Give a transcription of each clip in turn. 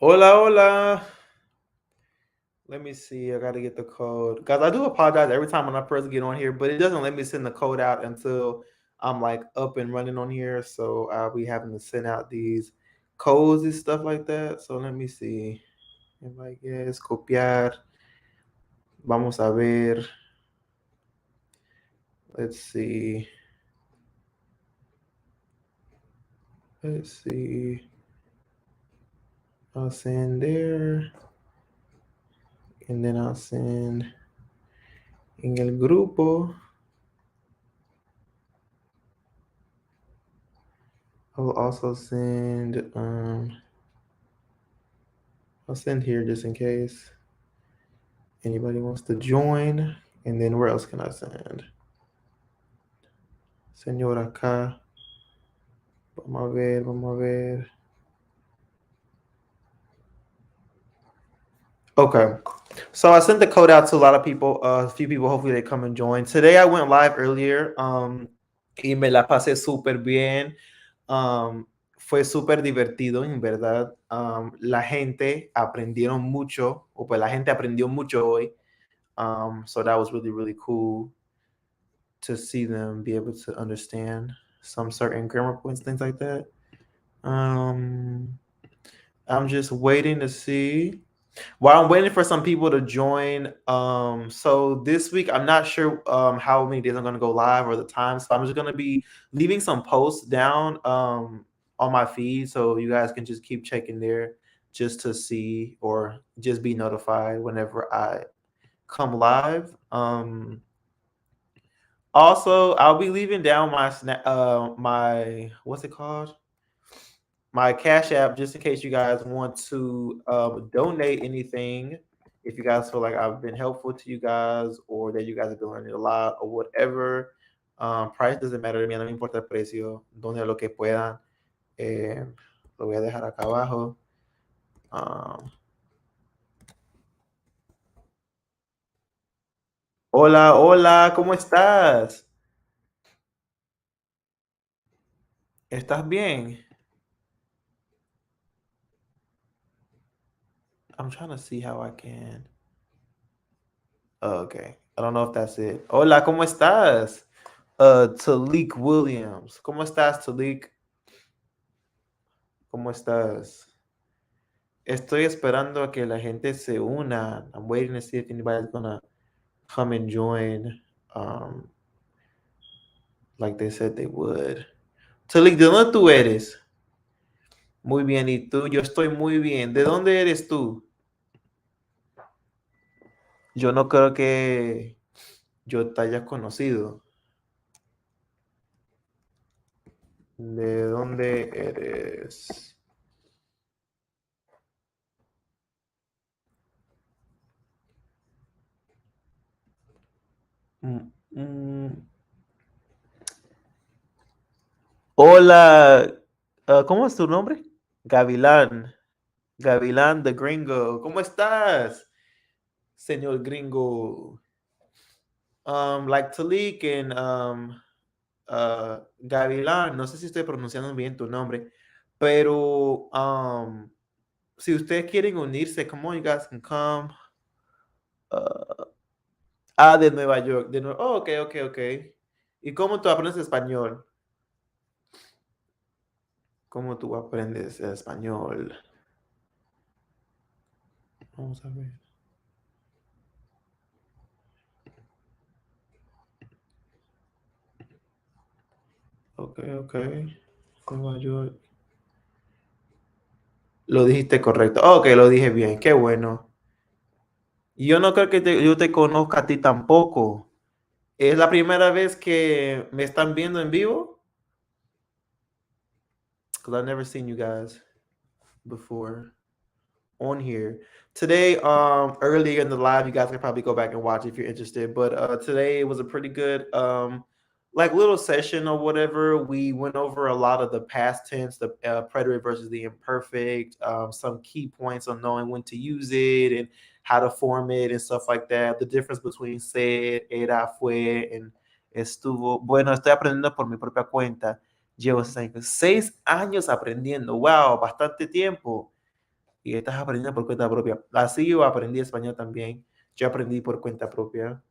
Hola, hola. Let me see. I gotta get the code. Guys, I do apologize every time when I first get on here, but it doesn't let me send the code out until I'm like up and running on here. So I'll be having to send out these codes and stuff like that. So let me see. If I guess copiar. Vamos a ver. Let's see. Let's see. I'll send there. And then I'll send en el grupo. I will also send I'll send here just in case anybody wants to join. And then where else can I send? Señor acá. Vamos a ver, vamos a ver. Okay. So I sent the code out to a lot of people, a few people. Hopefully they come and join. Today I went live earlier. Y me la pasé súper bien. Fue súper divertido, en verdad. La gente aprendieron mucho, o pues la gente aprendió mucho hoy. So that was really, really cool to see them be able to understand some certain grammar points, things like that. I'm just waiting to see. While I'm waiting for some people to join, so this week I'm not sure how many days I'm gonna go live or the time. So I'm just gonna be leaving some posts down on my feed so you guys can just keep checking there just to see or just be notified whenever I come live. Also, I'll be leaving down my what's it called? My Cash App just in case you guys want to donate anything. If you guys feel like I've been helpful to you guys or that you guys have been learning a lot or whatever. Price doesn't matter to me, no me importa el precio. Donen lo que puedan. Eh, lo voy a dejar acá abajo. Hola, hola, ¿cómo estás? ¿Estás bien? I'm trying to see how I can. Oh, okay. I don't know if that's it. Hola, ¿cómo estás? Talik Williams. ¿Cómo estás, Talik? ¿Cómo estás? Estoy esperando a que la gente se una. I'm waiting to see if anybody's gonna come and join. Like they said they would. Talik, ¿de dónde tú eres? Muy bien, ¿y tú? Yo estoy muy bien. ¿De dónde eres tú? Yo no creo que yo te haya conocido. ¿De dónde eres? Mm, mm. Hola, ¿cómo es tu nombre? Gavilán. Gavilán de Gringo. ¿Cómo estás, señor Gringo? Like Talik and Gavilán, no sé si estoy pronunciando bien tu nombre, pero si ustedes quieren unirse, come on, you guys can come. Uh, de Nueva York. Oh, ok, ok, ok. ¿Y cómo tú aprendes español? ¿Cómo tú aprendes español? Vamos a ver. Ok, ok. Nueva York. Lo dijiste correcto. Ok, lo dije bien. Qué bueno. Yo no creo que yo te conozca a ti tampoco. ¿Es la primera vez que me están viendo en vivo? Because I've never seen you guys before on here. Today, earlier in the live, you guys can probably go back and watch if you're interested. But today was a pretty good like little session or whatever. We went over a lot of the past tense, the preterite versus the imperfect, some key points on knowing when to use it and how to form it and stuff like that. The difference between ser, era, fue, and estuvo. Bueno, estoy aprendiendo por mi propia cuenta. Llevo 6 años aprendiendo. Wow, bastante tiempo. y estás aprendiendo por cuenta propia. Así yo aprendí español también. Yo aprendí por cuenta propia.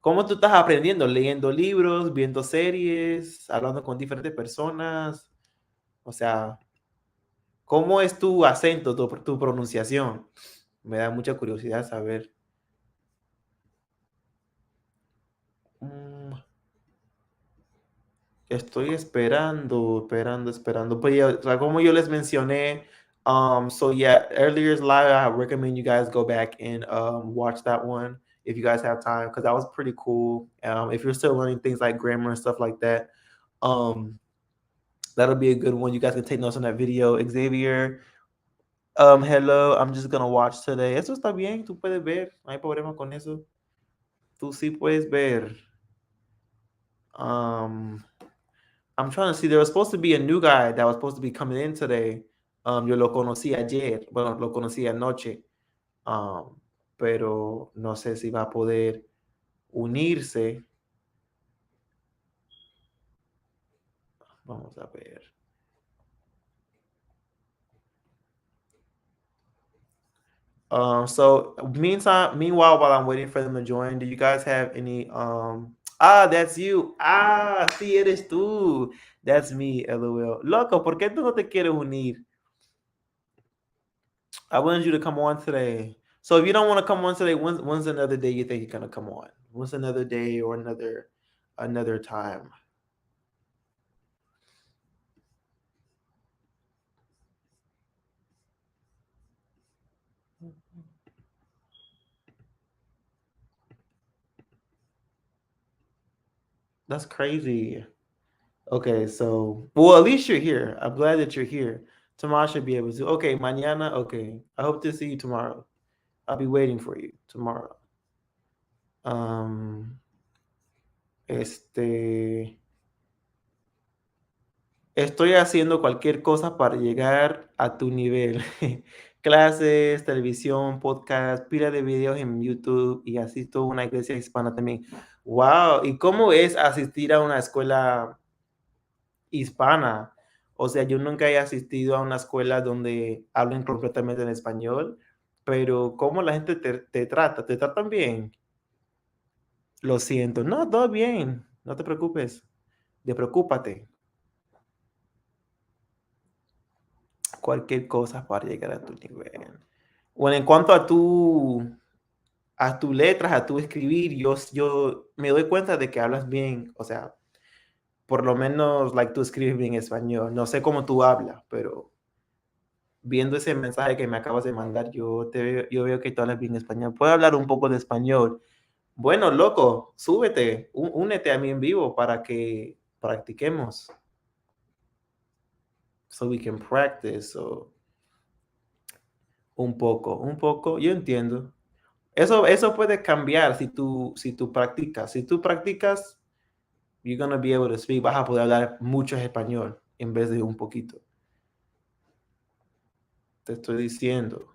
¿Cómo tú estás aprendiendo? Leyendo libros, viendo series, hablando con diferentes personas. O sea, ¿cómo es tu acento, tu pronunciación? Me da mucha curiosidad saber. Mm, Estoy esperando. But yeah, like como yo les mencioné, so yeah, earlier's live, I recommend you guys go back and watch that one if you guys have time, because that was pretty cool. If you're still learning things like grammar and stuff like that, um, that'll be a good one. You guys can take notes on that video. Xavier, hello, I'm just gonna watch today. Eso está bien, tú puedes ver, no hay problema con eso. Tú sí puedes ver. Um, I'm trying to see. There was supposed to be a new guy that was supposed to be coming in today. Yo lo conocí ayer. Bueno, lo conocí anoche. Um, pero no sé si va a poder unirse. Vamos a ver. Meanwhile, while I'm waiting for them to join, do you guys have any that's you. Sí eres tú. That's me, LOL. Loco, ¿por qué tú no te quieres unir? I wanted you to come on today. So if you don't want to come on today, when's another day you think you're gonna come on? When's another day or another time? That's crazy. Okay, so well, at least you're here. I'm glad that you're here. Tomorrow I should be able to. Okay, mañana. Okay, I hope to see you tomorrow. I'll be waiting for you tomorrow. Um, este, Estoy haciendo cualquier cosa para llegar a tu nivel. Clases, televisión, podcast, pila de videos en YouTube y asisto a una iglesia hispana también. Wow, ¿y cómo es asistir a una escuela hispana? O sea, yo nunca he asistido a una escuela donde hablen completamente en español, pero ¿cómo la gente te trata? ¿Te tratan bien? Lo siento. No, todo bien. No te preocupes. De preocúpate. Cualquier cosa para llegar a tu nivel. Bueno, en cuanto a tus letras, a tu escribir, yo me doy cuenta de que hablas bien, o sea, por lo menos, like, tú escribes bien español. No sé cómo tú hablas, pero viendo ese mensaje que me acabas de mandar, yo veo que tú hablas bien español. ¿Puedo hablar un poco de español? Bueno, loco, súbete, únete a mí en vivo para que practiquemos. So we can practice. So, un poco, yo entiendo. Eso puede cambiar si tú practicas. Si tú practicas, you're gonna be able to speak. Vas a poder hablar mucho español en vez de un poquito. Te estoy diciendo.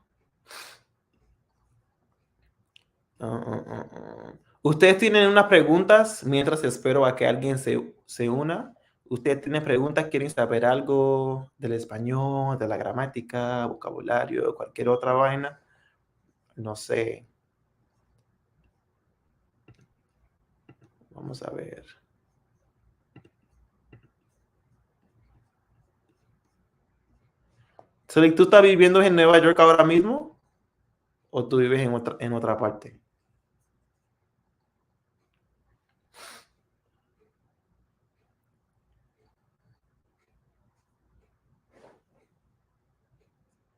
Ustedes tienen unas preguntas mientras espero a que alguien se una. Ustedes tienen preguntas, quieren saber algo del español, de la gramática, vocabulario, cualquier otra vaina. No sé. Vamos a ver. So, ¿tú estás viviendo en Nueva York ahora mismo o tú vives en otra parte?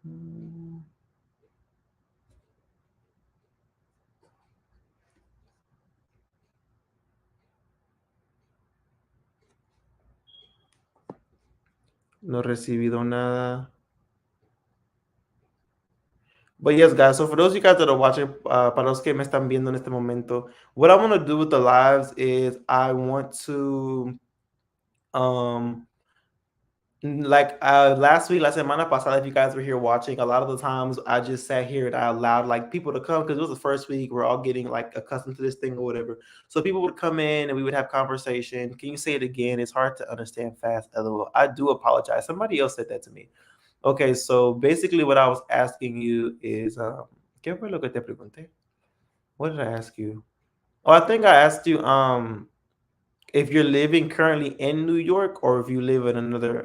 Mm, No he recibido nada. But yes, guys, so for those of you guys that are watching, para los que me están viendo en este momento, what I want to do with the lives is I want to, um, like last week, la semana pasada, if you guys were here watching, a lot of the times I just sat here and I allowed like people to come because it was the first week. We're all getting like accustomed to this thing or whatever. So people would come in and we would have conversation. Can you say it again? It's hard to understand fast. LOL. I do apologize. Somebody else said that to me. Okay, so basically what I was asking you is, ¿qué fue lo que te pregunté? What did I ask you? Oh, I think I asked you, if you're living currently in New York or if you live in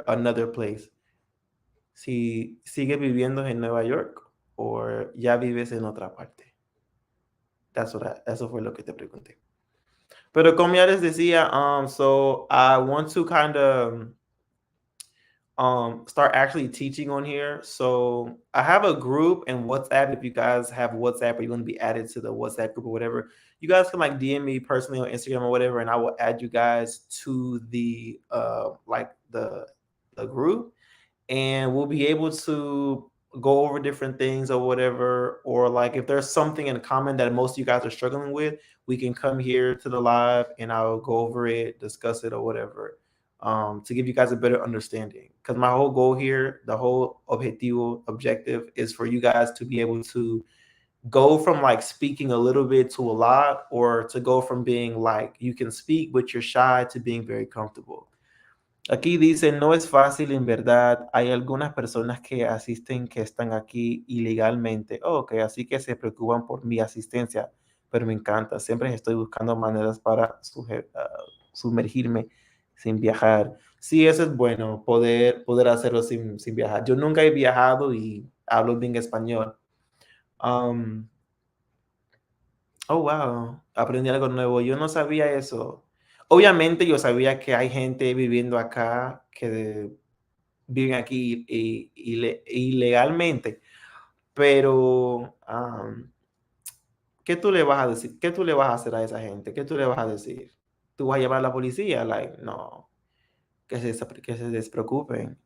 another place. Si sigues viviendo en Nueva York o ya vives en otra parte. Eso fue lo que te pregunté. Pero como ya les decía, so I want to kind of start actually teaching on here. So I have a group in WhatsApp. If you guys have WhatsApp or you want to be added to the WhatsApp group or whatever, you guys can like DM me personally on Instagram or whatever, and I will add you guys to the like the group, and we'll be able to go over different things or whatever. Or like if there's something in common that most of you guys are struggling with, we can come here to the live and I'll go over it, discuss it or whatever, to give you guys a better understanding. Because my whole goal here, the whole objective is for you guys to be able to go from like speaking a little bit to a lot, or to go from being like you can speak but you're shy to being very comfortable. Aquí dice, no es fácil en verdad. Hay algunas personas que asisten que están aquí ilegalmente. Oh, ok, así que se preocupan por mi asistencia, pero me encanta. Siempre estoy buscando maneras para sumergirme sin viajar. Sí, eso es bueno, poder hacerlo sin viajar. Yo nunca he viajado y hablo bien español. Um, oh, wow, aprendí algo nuevo. Yo no sabía eso. Obviamente yo sabía que hay gente viviendo acá que viven aquí ilegalmente, pero ¿qué tú le vas a decir? ¿Qué tú le vas a hacer a esa gente? ¿Qué tú le vas a decir? ¿Tú vas a llamar a la policía? Like, no, que se despreocupen.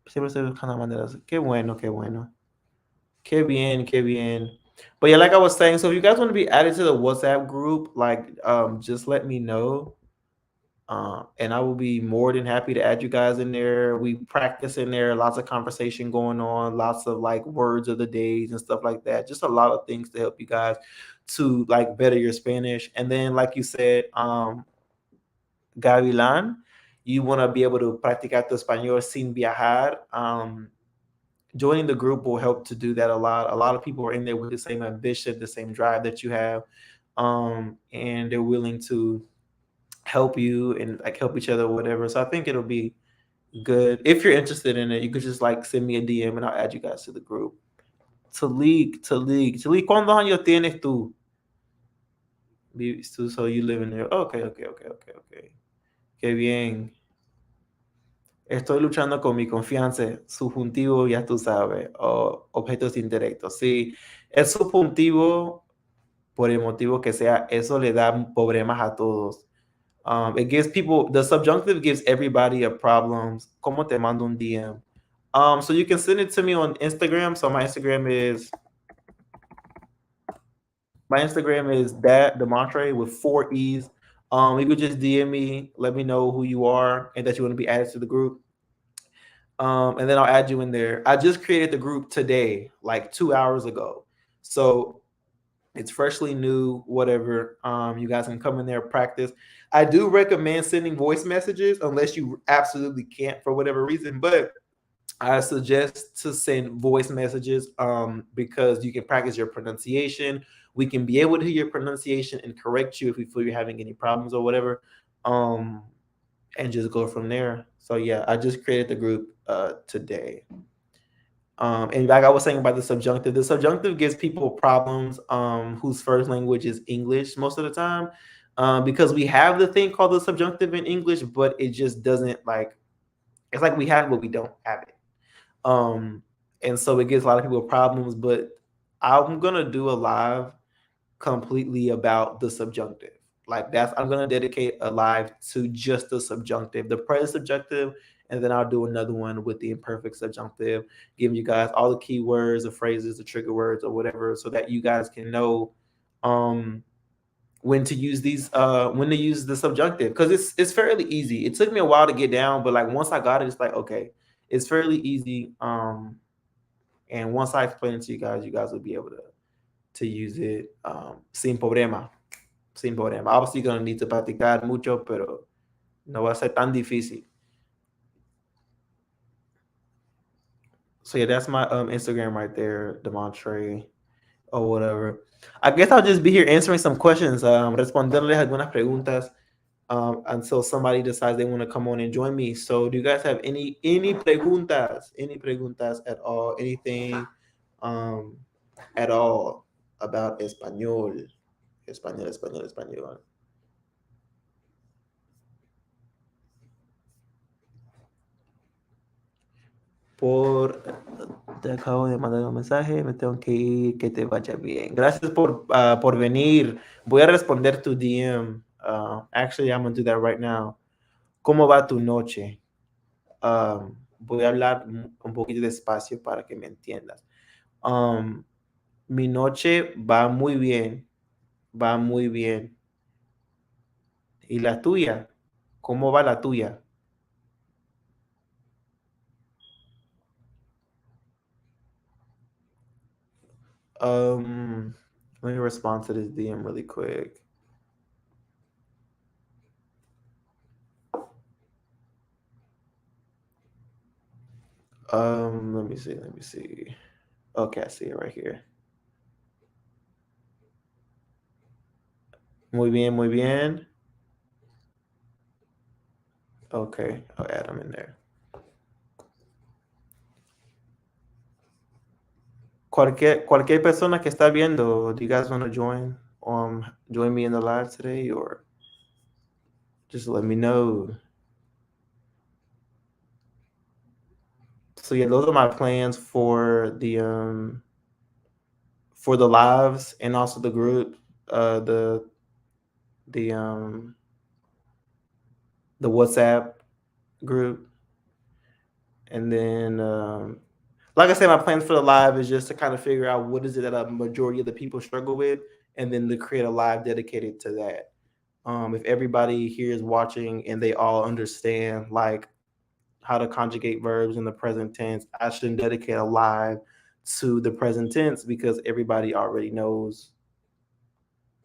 Siempre estoy buscando maneras. Qué bueno, qué bueno. Qué bien, qué bien. But yeah, like I was saying, so if you guys want to be added to the WhatsApp group, like, just let me know. And I will be more than happy to add you guys in there. We practice in there, lots of conversation going on, lots of like words of the days and stuff like that. Just a lot of things to help you guys to like better your Spanish. And then, like you said, Gavilan, you want to be able to practicar tu español sin viajar. Joining the group will help to do that a lot. A lot of people are in there with the same ambition, the same drive that you have, and they're willing to help you and like help each other or whatever. So I think it'll be good. If you're interested in it, you could just like send me a DM and I'll add you guys to the group. Talik, ¿cuántos años tienes tú? So you live in there. Okay. Qué bien. Estoy luchando con mi confianza, subjuntivo, ya tú sabes, o objetos indirectos. Sí, es subjuntivo por el motivo que sea, eso le da problemas a todos. It gives people, the subjunctive gives everybody a problem. ¿Cómo te mando un DM? So you can send it to me on Instagram. So my Instagram is that Demontre with 4 E's. You could just DM me, let me know who you are and that you want to be added to the group. And then I'll add you in there. I just created the group today, like 2 hours ago. So it's freshly new, whatever. You guys can come in there, practice. I do recommend sending voice messages unless you absolutely can't for whatever reason, but I suggest to send voice messages because you can practice your pronunciation. We can be able to hear your pronunciation and correct you if we feel you're having any problems or whatever, and just go from there. So yeah, I just created the group today. And like I was saying about the subjunctive gives people problems whose first language is English most of the time, because we have the thing called the subjunctive in English, but it just doesn't like, it's like we have it, but we don't have it. And so it gives a lot of people problems, but I'm gonna do a live completely about the subjunctive. Like I'm gonna dedicate a live to just the subjunctive, the present subjunctive, and then I'll do another one with the imperfect subjunctive, giving you guys all the keywords, the phrases, the trigger words, or whatever, so that you guys can know when to use when to use the subjunctive, because it's fairly easy. It took me a while to get down, but like once I got it, it's like okay, it's fairly easy. And once I explain it to you guys will be able to use it sin problema. Sin problema. Obviously, you're gonna need to practicar mucho, pero no va a ser tan difícil. So yeah, that's my Instagram right there, Demontre or whatever. I guess I'll just be here answering some questions, responderles algunas preguntas, until somebody decides they want to come on and join me. So, do you guys have any preguntas, at all, anything, um, at all about español, español? Por Te acabo de mandar un mensaje, me tengo que ir, que te vaya bien. Gracias por venir. Voy a responder tu DM. Actually, I'm gonna do that right now. ¿Cómo va tu noche? Voy a hablar un poquito despacio para que me entiendas. Um, Mi noche va muy bien, va muy bien. ¿Y la tuya? ¿Cómo va la tuya? Um, Let me respond to this DM really quick. Let me see. Let me see. Okay, I see it right here. Muy bien, muy bien. Okay, I'll add them in there. Cualquier persona que está viendo, do you guys want to join me in the live today, or just let me know? So yeah, those are my plans for the lives and also the group, the um the WhatsApp group, and then like I said, my plans for the live is just to kind of figure out what is it that a majority of the people struggle with, and then to create a live dedicated to that. If everybody here is watching and they all understand like how to conjugate verbs in the present tense, I shouldn't dedicate a live to the present tense because everybody already knows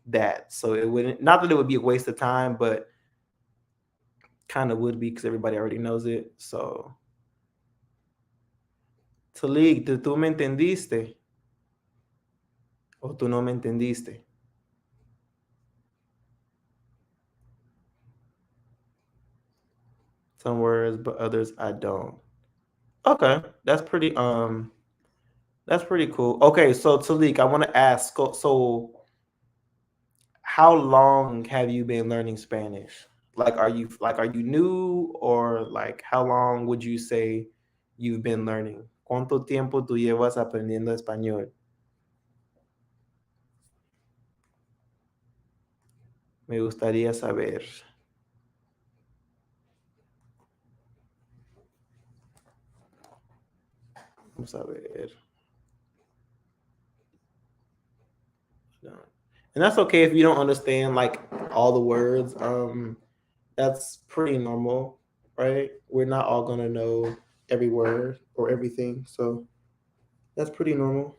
that. So it wouldn't, not that it would be a waste of time, but kind of would be because everybody already knows it. So, Talik, ¿tú me entendiste? ¿O tú no me entendiste? Some words, but others I don't. Okay, that's pretty cool. Okay, so Talik, I want to ask, so how long have you been learning Spanish? Like are you new, or like how long would you say you've been learning? ¿Cuánto tiempo tú llevas aprendiendo español? Me gustaría saber. Vamos a ver. No. And that's okay if you don't understand like all the words. That's pretty normal, right? We're not all gonna know every word or everything, so that's pretty normal.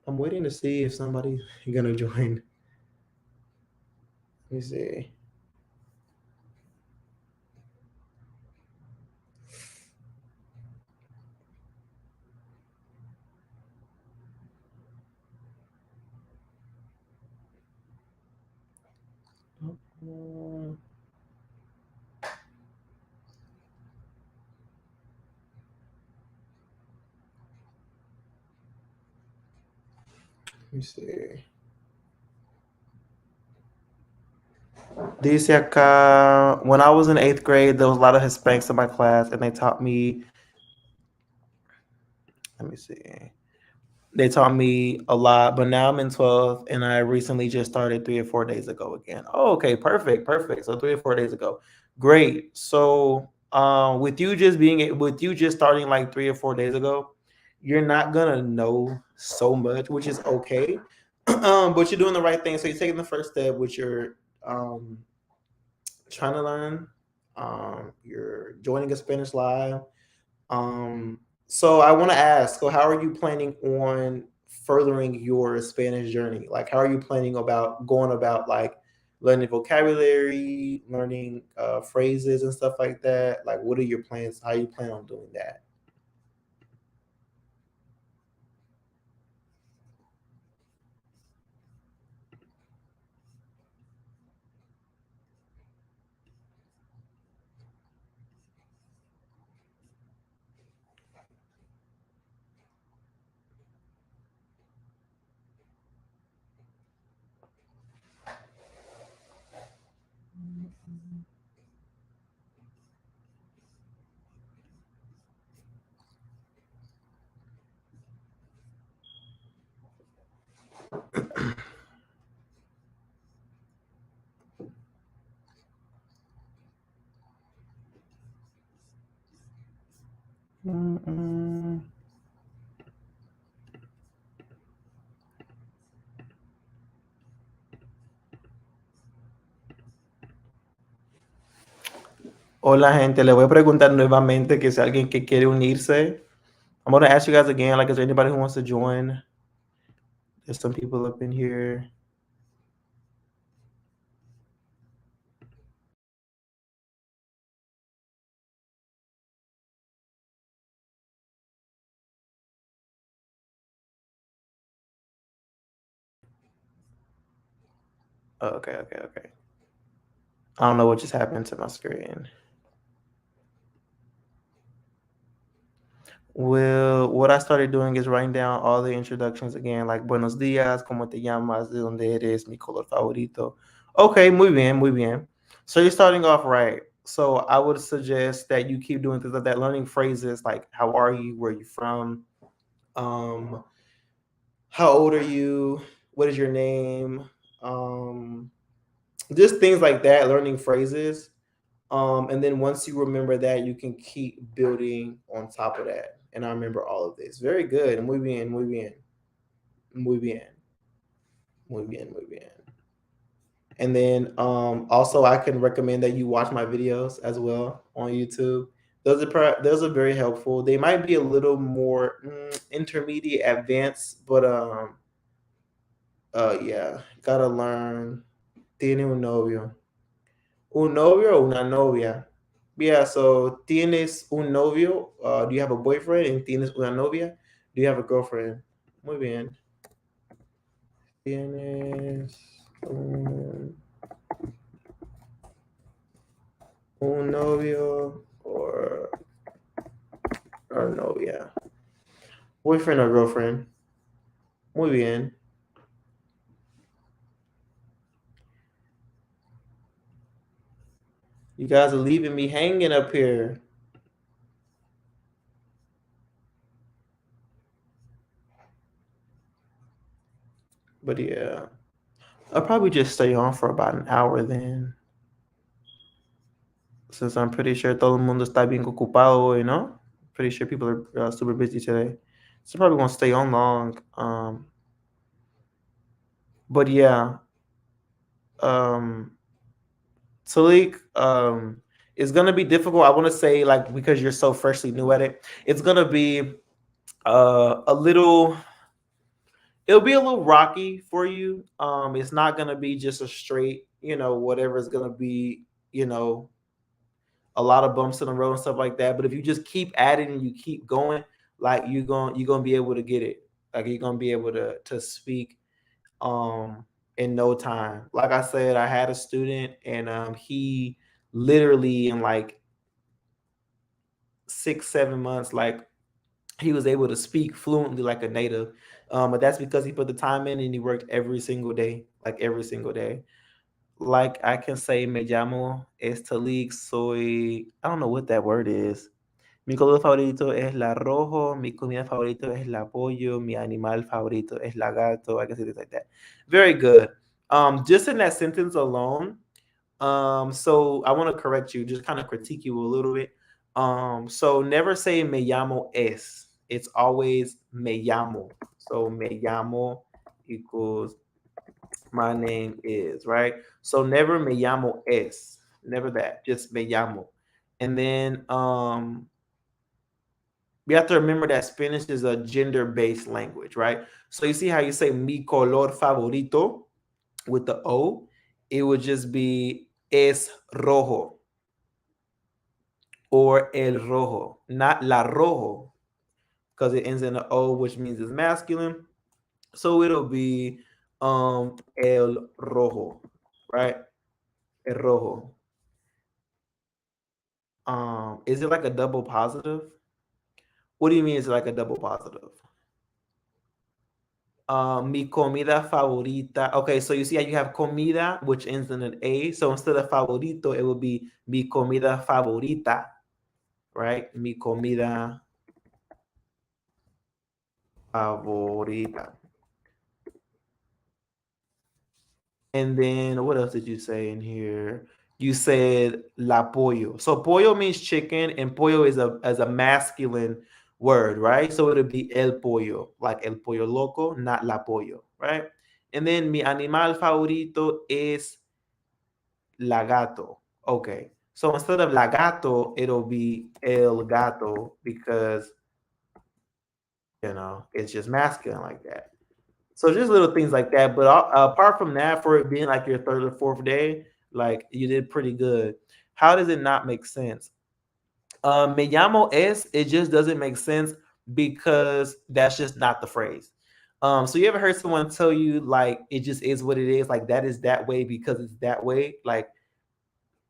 I'm waiting to see if somebody's gonna join. Let me see. Let me see. Dice acá, when I was in 8th grade, there was a lot of Hispanics in my class, and they taught me. Let me see. They taught me a lot, but now I'm in 12th, and I recently just started 3 or 4 days ago again. Oh, okay, perfect, perfect. So 3 or 4 days ago, great. So, with you just starting like 3 or 4 days ago, you're not gonna know so much, which is okay. But you're doing the right thing. So you're taking the first step, which you're um trying to learn. You're joining a Spanish live. Um, so I want to ask, so how are you planning on furthering your Spanish journey? Like, how are you planning about going about like learning vocabulary, learning phrases and stuff like that? Like, what are your plans? How you plan on doing that? Mm-mm. Hola, gente. Le voy a preguntar nuevamente que si alguien que quiere unirse. I'm going to ask you guys again, like, is there anybody who wants to join? There's some people up in here. Oh, okay, okay, okay. I don't know what just happened to my screen. Well, what I started doing is writing down all the introductions again, like buenos días, cómo te llamas, de dónde eres, mi color favorito. Okay, muy bien, muy bien. So you're starting off right. So I would suggest that you keep doing things like that, learning phrases like how are you, where are you from, um, how old are you, what is your name, just things like that, learning phrases. And then once you remember that, you can keep building on top of that. And I remember all of this. Very good. Muy bien, muy bien, muy bien, muy bien, muy bien. And then also I can recommend that you watch my videos as well on YouTube. Those are very helpful. They might be a little more intermediate, advanced, but yeah, gotta learn. Tiene un novio. Un novio o una novia? Yeah, so tienes un novio, do you have a boyfriend? And tienes una novia, do you have a girlfriend? Muy bien. Tienes un, un novio or novia. Boyfriend or girlfriend. Muy bien. You guys are leaving me hanging up here. But yeah, I'll probably just stay on for about an hour then, since I'm pretty sure todo el mundo está bien ocupado hoy, no? Pretty sure people are super busy today. So probably won't stay on long. But yeah, um, Talik, it's gonna be difficult. I want to say like because you're so freshly new at it, it's gonna be a little. It'll be a little rocky for you. It's not gonna be just a straight, whatever. It's gonna be, you know, a lot of bumps in the road and stuff like that. But if you just keep adding and you keep going, like you're gonna be able to get it. Like you're gonna be able to speak in no time. Like I said, I had a student and he literally in like 6, 7 months, like he was able to speak fluently like a native. But that's because he put the time in and he worked every single day, like every single day. Like I can say, me llamo Estalik, soy, I don't know what that word is. Mi color favorito es la rojo, mi comida favorito es la pollo, mi animal favorito es la gato. I can say things like that. Very good. Just in that sentence alone, so I want to correct you, just kind of critique you a little bit. So never say me llamo es. It's always me llamo. So me llamo equals my name is, right? So never me llamo es. Never that. Just me llamo. And then we have to remember that Spanish is a gender-based language, right? So you see how you say mi color favorito with the O, it would just be es rojo or el rojo, not la rojo, because it ends in an O, which means it's masculine. So it'll be el rojo, right? El rojo. Is it like a double positive? What do you mean it's like a double positive? Mi comida favorita. Okay, so you see how you have comida, which ends in an A. So instead of favorito, it would be mi comida favorita, right? Mi comida favorita. And then what else did you say in here? You said la pollo. So pollo means chicken, and pollo is a masculine word, right? So it'll be el pollo, like el pollo loco, not la pollo, right? And then mi animal favorito es la gato. Okay. So instead of la gato, it'll be el gato because it's just masculine like that. So just little things like that. But apart from that, for it being like your third or fourth day, like you did pretty good. How does it not make sense? Me llamo es, it just doesn't make sense because that's just not the phrase. So you ever heard someone tell you like it just is what it is, like that is that way because it's that way? Like,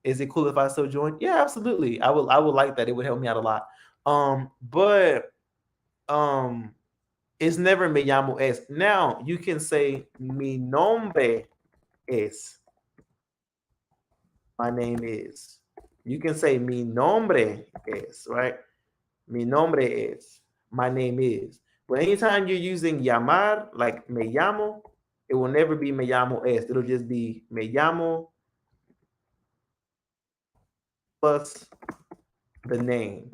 is it cool if I still join? Yeah, absolutely. I would like that. It would help me out a lot. But it's never me llamo es. Now you can say mi nombre es. My name is. You can say mi nombre es, right? Mi nombre es. My name is. But anytime you're using llamar, like me llamo, it will never be me llamo es. It'll just be me llamo plus the name,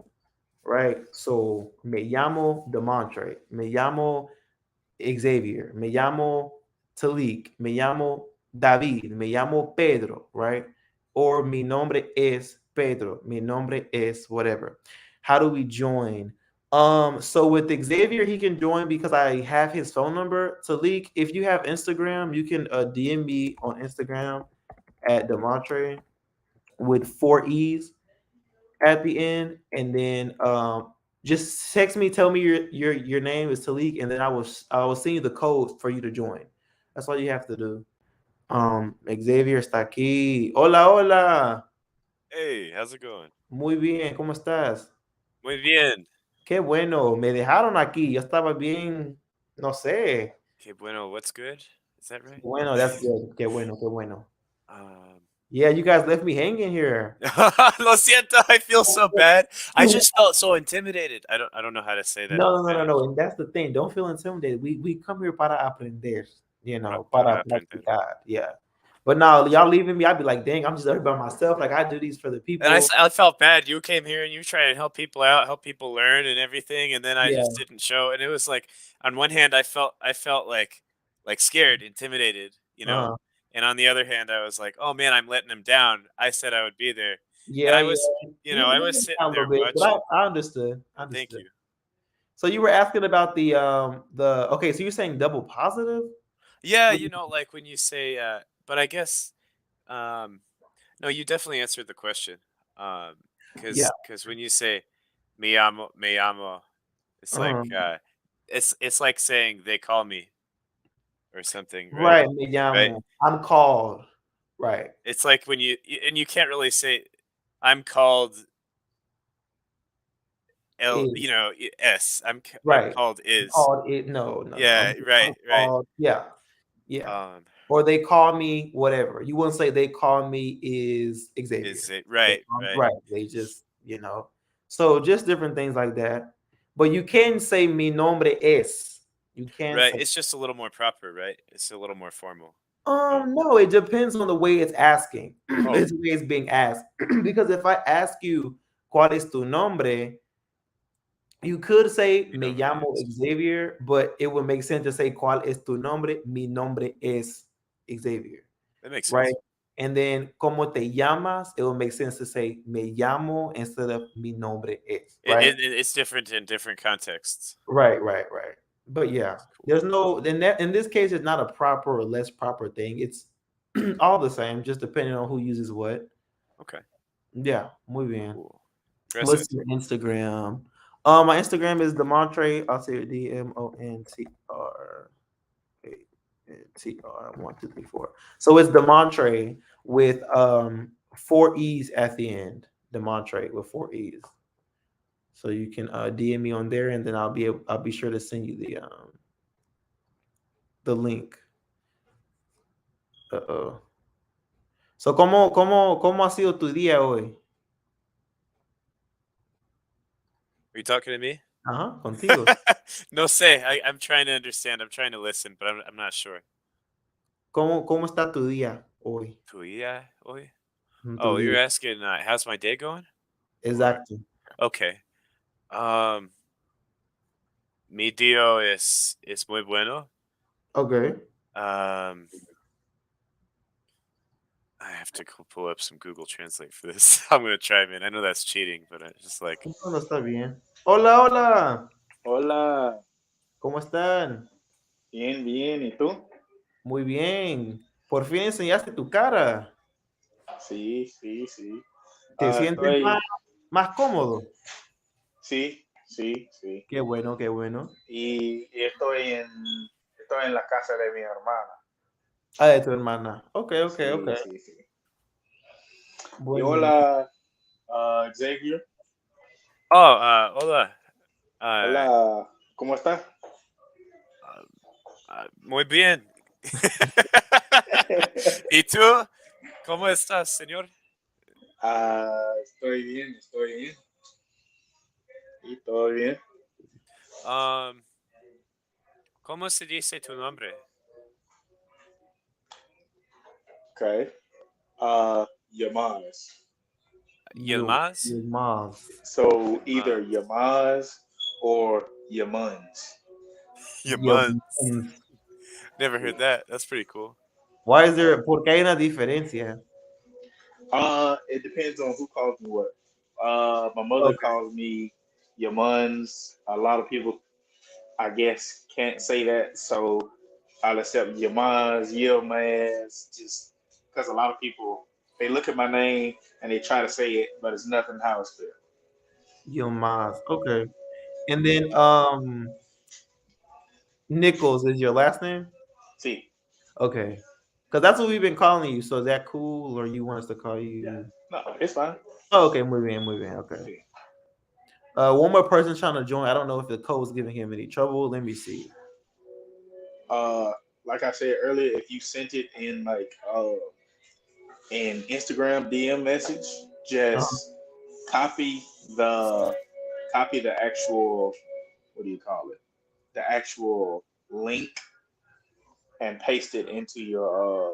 right? So me llamo Demontre. Me llamo Xavier. Me llamo Talik. Me llamo David. Me llamo Pedro, right? Or mi nombre es Pedro. Mi nombre es whatever. How do we join? So with Xavier, he can join because I have his phone number. Talik, if you have Instagram, you can DM me on Instagram at Demontre with 4 E's at the end, and then just text me, tell me your name is Talik, and then I will send you the code for you to join. That's all you have to do. Xavier está aquí. Hola, hola. Hey, how's it going? Muy bien, ¿cómo estás? Muy bien. Qué bueno, me dejaron aquí. Yo estaba bien, no sé. Okay, bueno, what's good? Is that right? Bueno, that's good. Qué bueno, qué bueno. Um, Yeah, you guys left me hanging here. Lo siento, I feel so bad. I just felt so intimidated. I don't know how to say that in No, no, no, no, Spanish. no. And that's the thing. Don't feel intimidated. We come here para aprender, para Para aprender. practicar. Yeah. But now y'all leaving me, I'd be like, dang, I'm just there by myself. Like I do these for the And people. I felt bad. You came here and you tried to help people out, help people learn and everything, and then I just Yeah. didn't show. And it was like, on one hand, I felt like scared, intimidated, you know, Uh-huh. and on the other hand, I was like, oh man, I'm letting him down. I said I would be there, and Yeah, I yeah. was, You I let was me sitting down a little there bit, but watching. I understood. I Thank understood. you. So you were asking about the okay, so you're saying double positive? Yeah, What do you- like when you say, but I guess, um, no, you definitely answered the question. Yeah. Because when you say me llamo, it's like, Uh-huh. it's like saying they call me or something, right? Right, me Right. llamo. I'm called. Right. It's like when and you can't really say, I'm called Is S. I'm right. called I'm is. called it. No, no, no. Yeah, I'm right, right. called. Yeah. Yeah. Um, Or they call me whatever. You wouldn't say they call me is is Xavier. it They right, call me, right, right. They just. So just different things like that. But you can say mi nombre es. You can right? say It's just a little more proper, right? It's a little more formal. No. no, it depends on the way it's asking. Oh, It's the way it's being asked. Because if I ask you cuál es tu nombre, you could say mi me nombre llamo es. Xavier, but it would make sense to say cuál es tu nombre. Mi nombre es Xavier, That makes right? sense. And then como te llamas, it will make sense to say me llamo instead of mi nombre es, right? It's different in different contexts. Right, right, right. But yeah, That's cool. there's no in this case it's not a proper or less proper thing. It's all the same, just depending on who uses what. Okay, Yeah, muy bien. cool. What's Gracias. your Instagram? My Instagram is Demontre. I'll say DMONTR. 1 2 3 4. So it's Demontre with 4 E's at the end. Demontre with 4 E's. So you can DM me on there, and then I'll be sure to send you the link. Uh-oh. So cómo ha sido tu día hoy? Are you talking to me? Ajá, contigo. No sé. I'm trying to understand. I'm trying to listen, but I'm not sure. ¿Cómo está tu día hoy? Tu día hoy? Oh, tu you're día. asking, how's my day going? Or Exacto. okay. Um, mi tío es muy bueno. Okay. Um, I have to go pull up some Google Translate for this. I'm gonna try, man. I know that's cheating, but I just like No, no está bien. Hola, hola. Hola, ¿Cómo están? bien, bien, ¿y tú? Muy bien. Por fin enseñaste tu cara. Sí, sí, sí. ¿Te sientes Estoy, más cómodo? sí, sí, sí. Qué bueno, qué bueno. Y estoy en la casa de mi hermana. Ah, de tu hermana. Ok, ok, ok. Sí, sí, sí. Y Bueno. hola, Xavier. oh, hola. Uh, Hola, ¿cómo estás? muy bien. ¿Y tú? ¿Cómo estás, señor? Estoy bien, estoy bien. ¿Y todo bien? Um, ¿Cómo se dice tu nombre? Okay. Yamaz. Yilmaz? Yılmaz. So either Uh, Yamaz or Yamuns. Yilmaz. Yılmaz. Never heard that. That's pretty cool. Why is there, porque hay una diferencia? It depends on who calls me what. My mother Okay. calls me Yamuns. A lot of people, I guess, can't say that, so I'll accept Yamuns, Yilmaz, just because a lot of people they look at my name and they try to say it, but it's nothing how it's spelled. Yılmaz. Okay. And then Nichols is your last name? See, Okay. Because that's what we've been calling you. So is that cool, or you want us to call you? no, it's fine. Oh, okay, muy bien, muy bien. Okay. See, One more person trying to join. I don't know if the code's giving him any trouble. Let me see. uh, like I said earlier, if you sent it in like an Instagram DM message, Uh-huh. just copy the copy the actual what do you call it? The actual link and paste it into your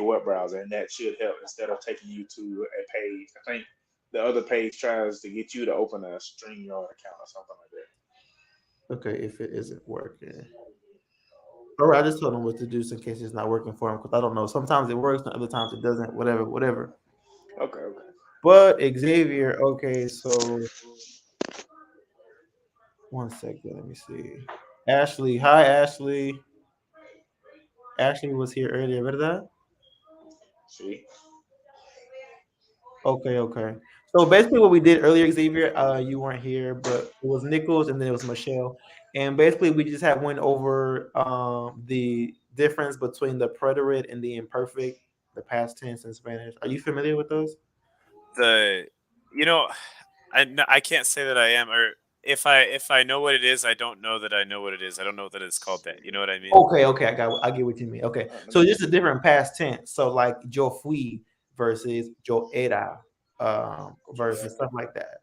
web browser, and that should help instead of taking you to a page. I think the other page tries to get you to open a StreamYard account or something like that. Okay, if it isn't working. All right, I just told him what to do so in case it's not working for him because I don't know. Sometimes it works, and other times it doesn't. Whatever, whatever. Okay, okay. But Xavier, okay, so one second, let me see. Ashley, hi Ashley. Ashley was here earlier, ¿verdad? See, Okay, okay. So basically, what we did earlier, Xavier, you weren't here, but it was Nichols and then it was Michelle, and basically we just had went over the difference between the preterite and the imperfect, the past tense in Spanish. Are you familiar with those? The, you know, I can't say that I am, or if I know what it is, I don't know that I know what it is. I don't know that it's called that. You know what I mean? Okay, okay, I get what you mean. Okay, let so me just a different past tense. So like yo fui versus yo era, versus stuff like that.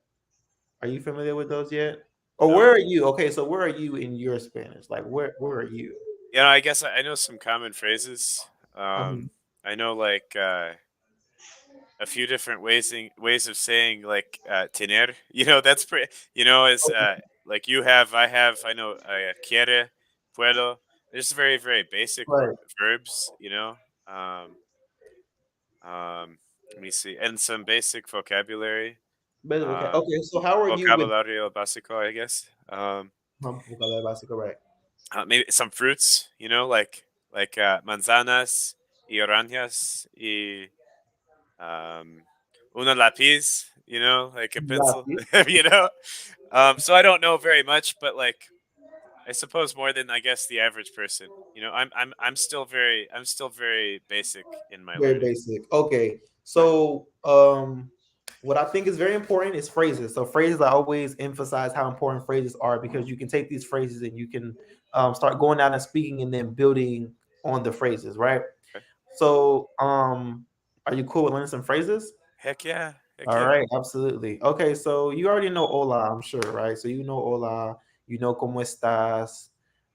Are you familiar with those yet? Or No. where are you? Okay, so where are you in your Spanish? Like where are you? I guess I know some common phrases. Um, I know like a few different ways of saying like tener. That's pretty. Is like you have, I have. I know quiere, puedo. There's very very basic right. verbs. Let me see, and some basic vocabulary. Better okay. Um, Okay, so how are you with vocabulario básico, I guess. vocabulary básico, right? Maybe some fruits. Like manzanas y oranjas y um, una lápiz, like a pencil, Lápiz. you know. So I don't know very much, but like I suppose more than I guess the average person. I'm still very basic in my Very learning. basic. Okay. So what I think is very important is phrases. So phrases, I always emphasize how important phrases are because you can take these phrases and you can start going out and speaking and then building on the phrases, right? Okay. So are you cool with learning some phrases? Heck yeah, heck All yeah. right, absolutely. Okay, so you already know hola, I'm sure, right? So you know hola, you know cómo estás.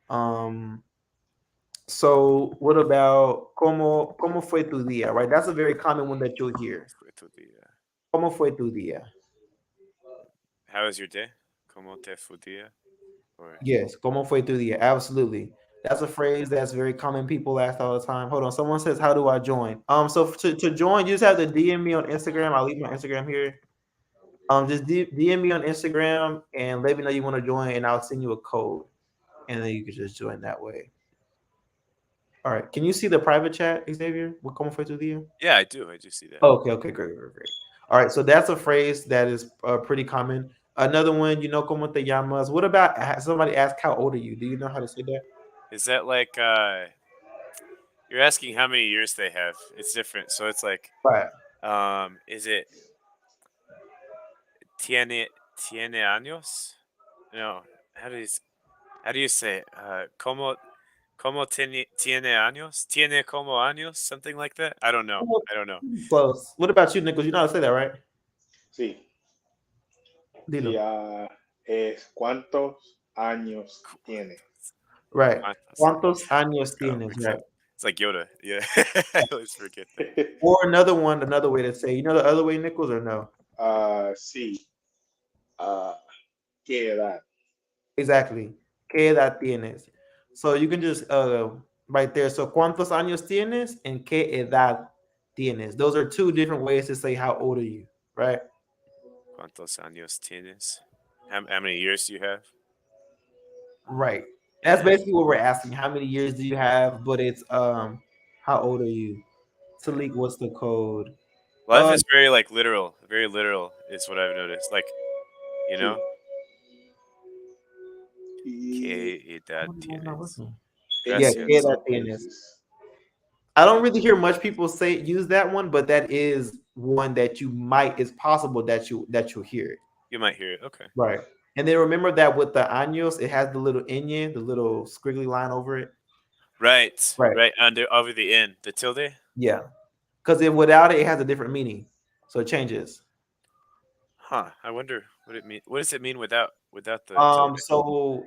Um So what about cómo fue tu día? Right, that's a very common one that you'll hear. Fue tu día. ¿Cómo fue tu día? How was your day? ¿Cómo te fue día? Or Yes, ¿cómo fue tu día? Absolutely. That's a phrase that's very common. People ask all the time. Hold on. Someone says, how do I join? So to join, you just have to DM me on Instagram. I'll leave my Instagram here. Just DM me on Instagram and let me know you want to join, and I'll send you a code, and then you can just join that way. All right. Can you see the private chat, Xavier? What ¿Cómo fue tu día? yeah, I do see that. Oh, okay, great. All right, so that's a phrase that is pretty common. Another one, ¿Cómo te llamas? What about somebody ask how old are you? Do you know how to say that? Is that like you're asking how many years they have? It's different. So it's like Right. is it tiene años? No. How do you say it? Como tiene años? Tiene como años? Something like that? I don't know. Close. What about you, Nicholas? You know how to say that, right? Sí. Dilo. Sí, es ¿cuántos años tiene? Right. ¿Cuántos años Oh, tienes? makes Right. sense. It's like Yoda. Yeah. I always forget that. Or another way to say, the other way, Nichols, or no? Sí. ¿Qué edad? Exactly. ¿Qué edad tienes? So you can just right there. So ¿cuántos años tienes and qué edad tienes? Those are two different ways to say how old are you, right? ¿Cuántos años tienes? How many years do you have? Right. That's And basically what we're asking. How many years do you have? But it's how old are you? Talik, what's the code? life is very like literal. Very literal is what I've noticed. Like, you know? ¿Qué edad tienes? Yeah, Gracias. ¿qué In edad some tienes? places. I don't really hear much people use that one, but that is one that it's possible that you'll hear it. You might hear it. Okay. Right. And then remember that with the años, it has the little ñ, the little squiggly line over it. Right. Right. Right. Over the N. The tilde? Yeah. Because without it, it has a different meaning. So it changes. Huh. I wonder what it means. What does it mean without the tilde? So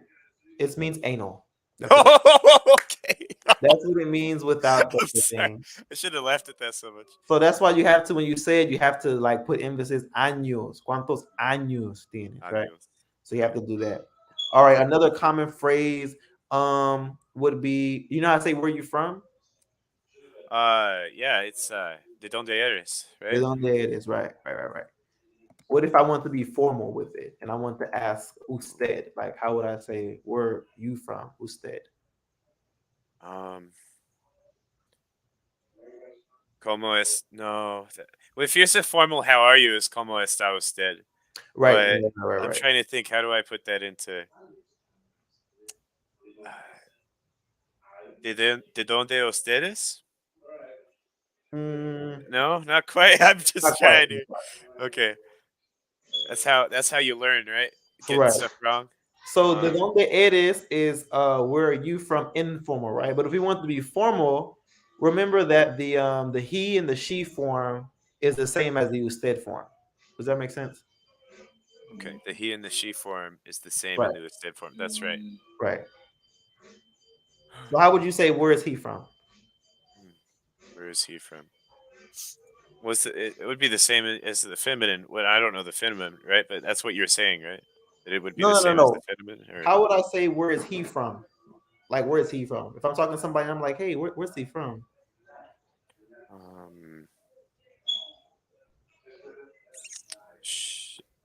it means anal. Okay. That's what it means without I'm the sorry. thing. I should have laughed at that so much. So that's why you have to, when you say it, you have to like put emphasis años. ¿Cuántos años tienes? Right. Años. So you have to do that. All right. Another common phrase would be, how to say where you from? Yeah, it's de donde eres, right? De donde eres, right. What if I want to be formal with it and I want to ask usted? Like, how would I say, where you from? Usted. Como es? No. Well, if you're so formal, how are you? Is como está usted? Right. But I'm trying to think. How do I put that into? De donde ustedes? No, not quite. I'm just Not trying quite. to. Okay. That's how you learn, right? Getting Correct. stuff wrong. So de donde eres is where are you from, informal, right? But if we want to be formal, remember that the he and the she form is the same as the usted form. Does that make sense? Okay. The he and the she form is the same Right. in the usted form. That's right. Right. So how would you say where is he from? Where is he from? It would be the same as the feminine. Well, I don't know the feminine, right? But that's what you're saying, right? That it would be the same as the feminine. Or... How would I say where is he from? Like, where is he from? If I'm talking to somebody, I'm like, hey, where's he from?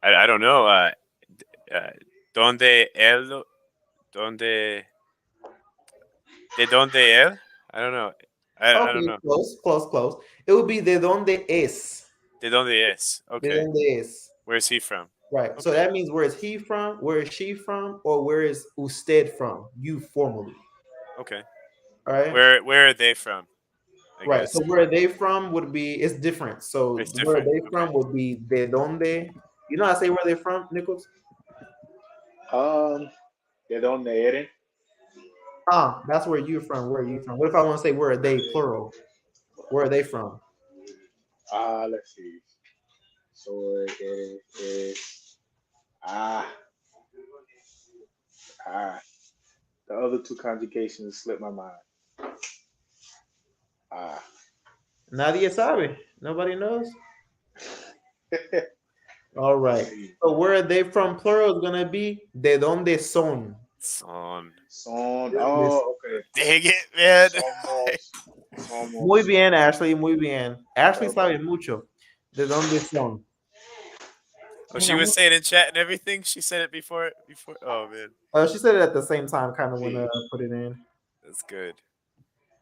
I don't know. Donde él? Donde? De donde él? I don't know. I don't know. Close. It would be de donde es. De donde es? Okay. De donde es. Where's he from? Right. Okay. So that means where is he from? Where is she from? Or where is usted from? You formally. Okay. All right. Where are they from? I right. guess. So where are they from would be it's different. So it's where different. are they from would be de donde. You know how I say where they're from, Nichols? De donde eres? That's where you're from. Where are you from? What if I want to say where are they plural? Where are they from? Let's see. So the other two conjugations slip my mind. Nadie sabe. Nobody knows. All right. So where are they from? Plural is gonna be de donde son. Son. Son. This- Oh, okay. Dang it, man. Muy Somos. bien, Ashley. Muy bien. Ashley Okay. sabe mucho. De donde son. Oh, she was saying in chat and everything. She said it before. Oh man, She said it at the same time, kind of when I put it in. that's good.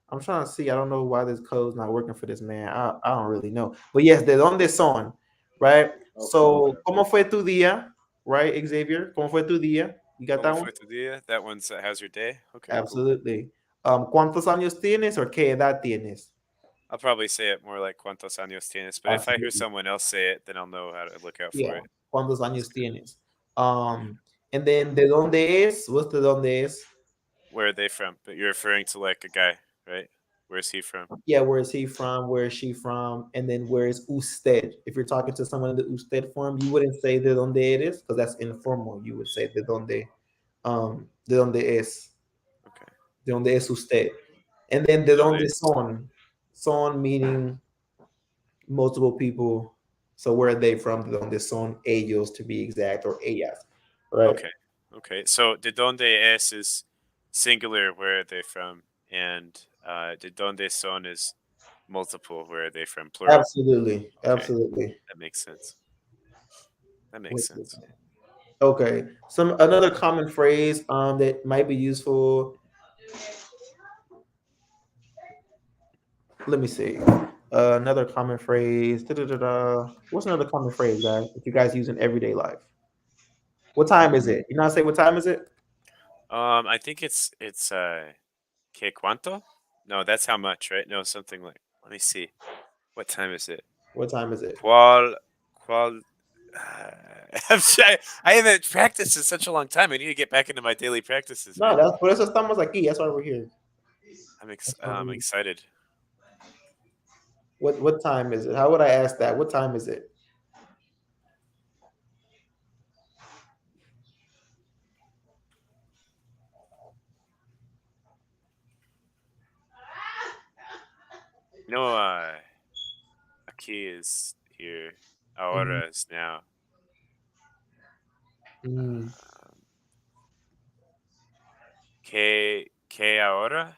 I'm trying to see. I don't know why this code's not working for this man. I don't really know. But yes, de donde son, right? So, ¿cómo fue tu día? Right, Xavier? ¿Cómo fue tu día? You got that ¿Cómo one? fue tu día? That one's how's your day? Okay. Absolutely. ¿Cuántos años tienes or qué edad tienes? I'll probably say it more like cuántos años tienes, but if I hear Absolutely. someone else say it, then I'll know how to look out Yeah. for it. ¿Cuántos años tienes? And then de dónde es? What's de dónde es? Where are they from? But you're referring to like a guy, right? Where's he from? Yeah, where is he from? Where is she from? And then where is usted? If you're talking to someone in the usted form, you wouldn't say de donde eres because that's informal. You would say de donde es. Okay. De donde es usted. And then de donde Donde- son. Son meaning multiple people. So where are they from? De donde son ellos to be exact, or ellas. Right? Okay. Okay. So de donde es is singular, where are they from? And de donde son is multiple, where are they from? Plural. Absolutely. Absolutely. That makes sense. That makes sense. Okay. Another common phrase that might be useful. Let me see. Another common phrase. Da-da-da-da. What's another common phrase, guys, that you guys use in everyday life? What time is it? You know how to say what time is it? I think it's que cuánto? No, that's how much, right? No, something like. Let me see. What time is it? What time is it? Cuál? I haven't practiced in such a long time. I need to get back into my daily practices. No, Man. that's por eso estamos aquí. That's why we're here. I'm excited. What time is it? How would I ask that? What time is it? No, aquí is here. Ahora is now. Que ahora?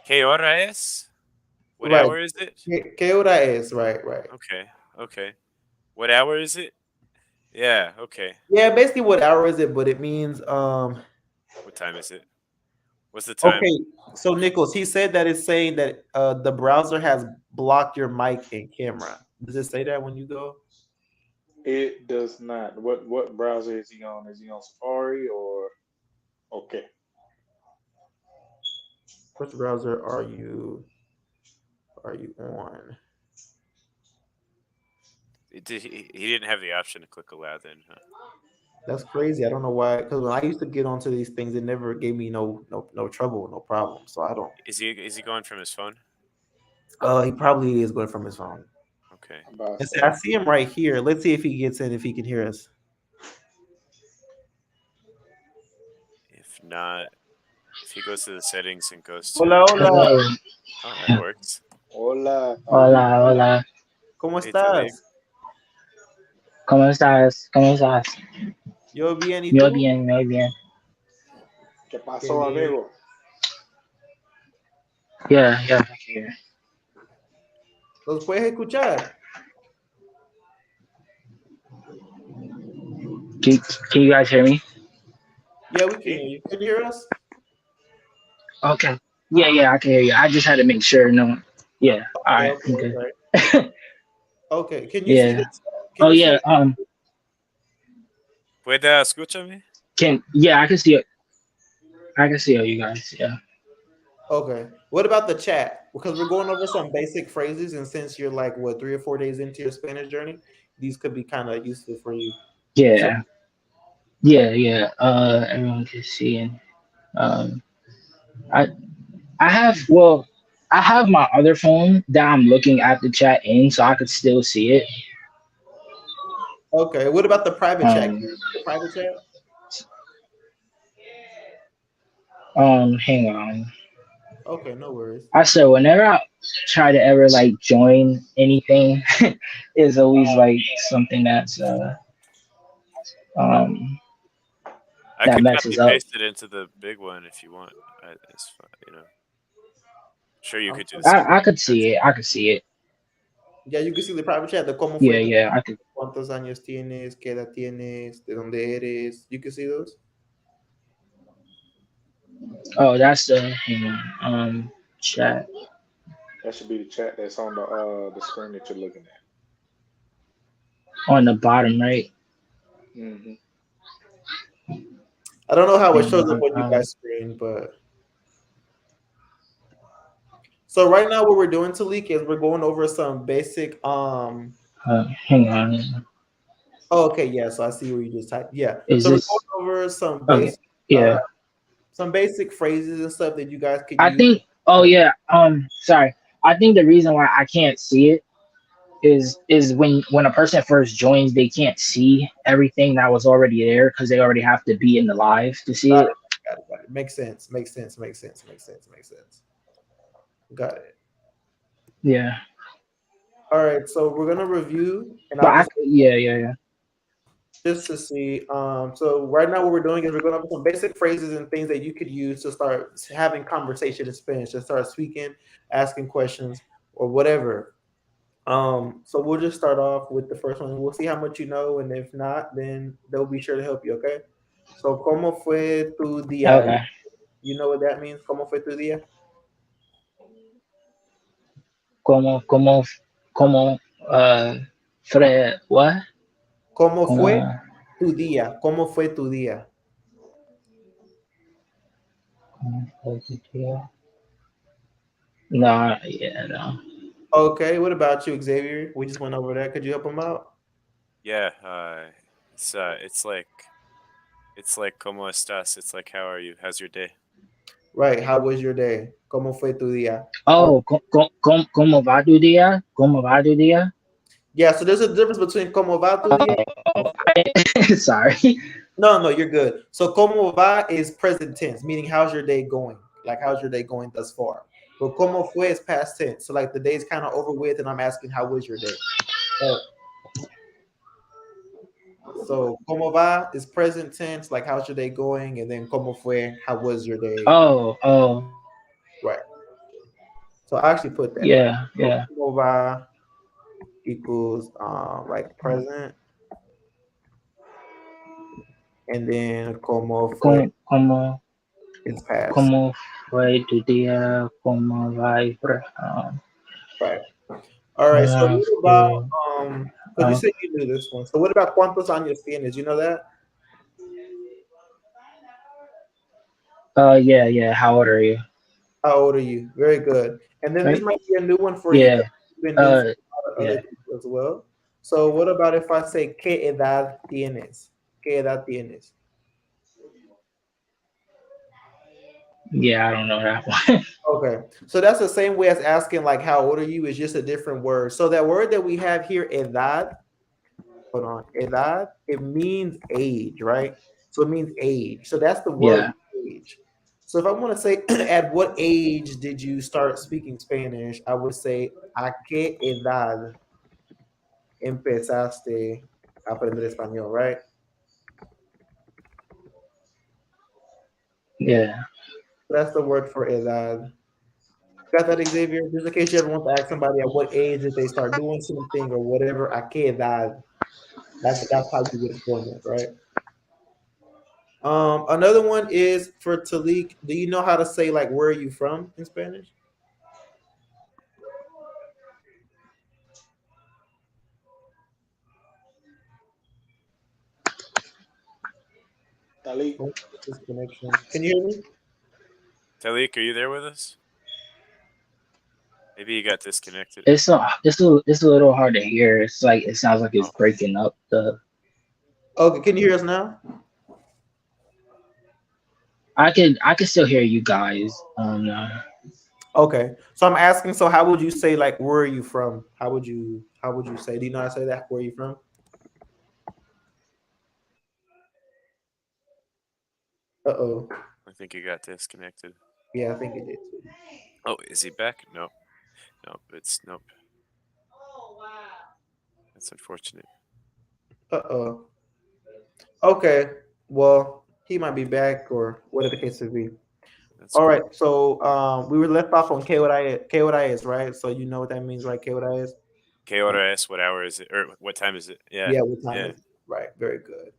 Que hora es? What Right. hour is it? Que hora es? Right. Okay. What hour is it? Yeah, okay. Yeah, basically what hour is it, but it means What time is it? What's the time? Okay, so Nichols, he said that it's saying that the browser has blocked your mic and camera. Does it say that when you go? It does not. What browser is he on? Is he on Safari or? Okay. Which browser are you on? He didn't have the option to click allow then, huh? That's crazy. I don't know why. Because when I used to get onto these things, it never gave me no trouble, no problem. So I don't. Is he going from his phone? He probably is going from his phone. Okay. I see him right here. Let's see if he gets in, if he can hear us. If not, if he goes to the settings and goes to Hola. oh, that works. Hola. ¿Cómo Hey, estás? ¿Cómo estás? Yo bien, ¿y Muy tú? bien. ¿Qué pasó, amigo? Yeah. ¿Los puedes escuchar? Can you guys hear me? Yeah, we can hear you. Can you hear us? Okay. Yeah, I can hear you. I just had to make sure. No. Yeah. All right. Okay. Okay. Okay. Can you see Yeah. this? Yeah. ¿Puede escucharme? I can see it. I can see all you guys. Yeah. Okay. What about the chat? Because we're going over some basic phrases, and since you're like 3 or 4 days into your Spanish journey, these could be kind of useful for you. Yeah. Everyone can see, and I have my other phone that I'm looking at the chat in, so I could still see it. Okay. What about the private chat? The private chat? Hang on. Okay, no worries. I said whenever I try to ever like join anything, it's always like something um I that could copy messes up. paste it into the big one if you want. It's fine, you know. Sure, you Um, could do the same I thing. could see it. I could see it. yeah, you can see the private chat. The cómo Yeah, fue tu, yeah. I could. cuántos años tienes, qué edad tienes, de dónde eres. You can see those. Oh, that's the hang on. Chat That should be the chat that's on the screen that you're looking at. on the bottom right. Hmm. I don't know how it Hang shows up on. on you guys' screen, but so right now what we're doing, Talik, is we're going over some basic Hang on. oh, okay, yeah, so I see where you just typed. Yeah. Is So we're this going over okay? Yeah. some basic phrases and stuff that you guys could I use. think. Oh yeah. Sorry. I think the reason why I can't see it is when a person first joins, they can't see everything that was already there because they already have to be in the live to see Got it. it, got it, got it. Makes sense. Makes sense. Makes sense. Makes sense. Makes sense. Got it. Yeah. All right, so we're gonna review and But I'll just yeah. just to see. So right now what we're doing is we're going over some basic phrases and things that you could use to start having conversation in Spanish, to start speaking, asking questions, or whatever. So we'll just start off with the first one. We'll see how much you know, and if not, then they'll be sure to help you. Okay. So, ¿cómo fue tu día? Okay. You know what that means? ¿Cómo fue tu día? Como Fred what? ¿Cómo fue Como tu día? ¿Cómo fue tu día? no, yeah, no. Okay. What about you, Xavier? We just went over that. Could you help him out? Yeah, it's like como estás? It's like how are you? How's your day? Right. How was your day? ¿Cómo fue tu día? Oh, como va tu día? Como va tu día? Yeah, so there's a difference between ¿Cómo va tu día? Sorry. No, you're good. So ¿Cómo va is present tense, meaning how's your day going? Like how's your day going thus far? But ¿Cómo fue is past tense. So like the day's kind of over with and I'm asking how was your day? Right. So ¿Cómo va is present tense, like how's your day going? And then ¿Cómo fue? How was your day? Oh, Right. So I actually put that. yeah, So yeah. ¿Cómo va equals like present. And then ¿Cómo fue Como is past. como fue tu día? Como va? Right. All right. So Como what about fue? because you said you knew this one. So what about cuántos años tienes? You know that? Yeah. How old are you? How old are you? Very good. And then this Right? might be a new one for you Yeah. because you've been new for other Yeah. people as well. So what about if I say ¿Qué edad tienes? ¿Qué edad tienes? Yeah, I don't know that one. Okay. So that's the same way as asking like how old are you is just a different word. So that word that we have here, edad, hold on, edad, it means age, right? So it means age. So that's the word Yeah. age. So if I want to say, at what age did you start speaking Spanish? I would say, ¿A qué edad empezaste a aprender español, right? Yeah. That's the word for edad. Got that, Xavier? Just in case you ever want to ask somebody at what age did they start doing something or whatever, ¿A qué edad? That's how you would form it, right? Another one is for Talik. Do you know how to say like where are you from in Spanish? Talik, Oh, this connection. Can you hear me? Talik, are you there with us? Maybe you got disconnected. It's a little hard to hear. It's like it sounds like it's breaking up. Okay, can you hear us now? I can still hear you guys. Okay. So I'm asking, so how would you say like where are you from? How would you say? Do you know how to say that? Where are you from? Uh-oh. I think you got disconnected. Yeah, I think it did too. Oh, is he back? No. Nope. That's unfortunate. Uh-oh. Okay. Well, he might be back or whatever the case may be. That's All right. So we were left off on K what I is, right? So you know what that means, right? K what I is? ¿Qué hora es? What hour is it? Or what time is it? Yeah. Yeah, what time Yeah. is it? Right, very good.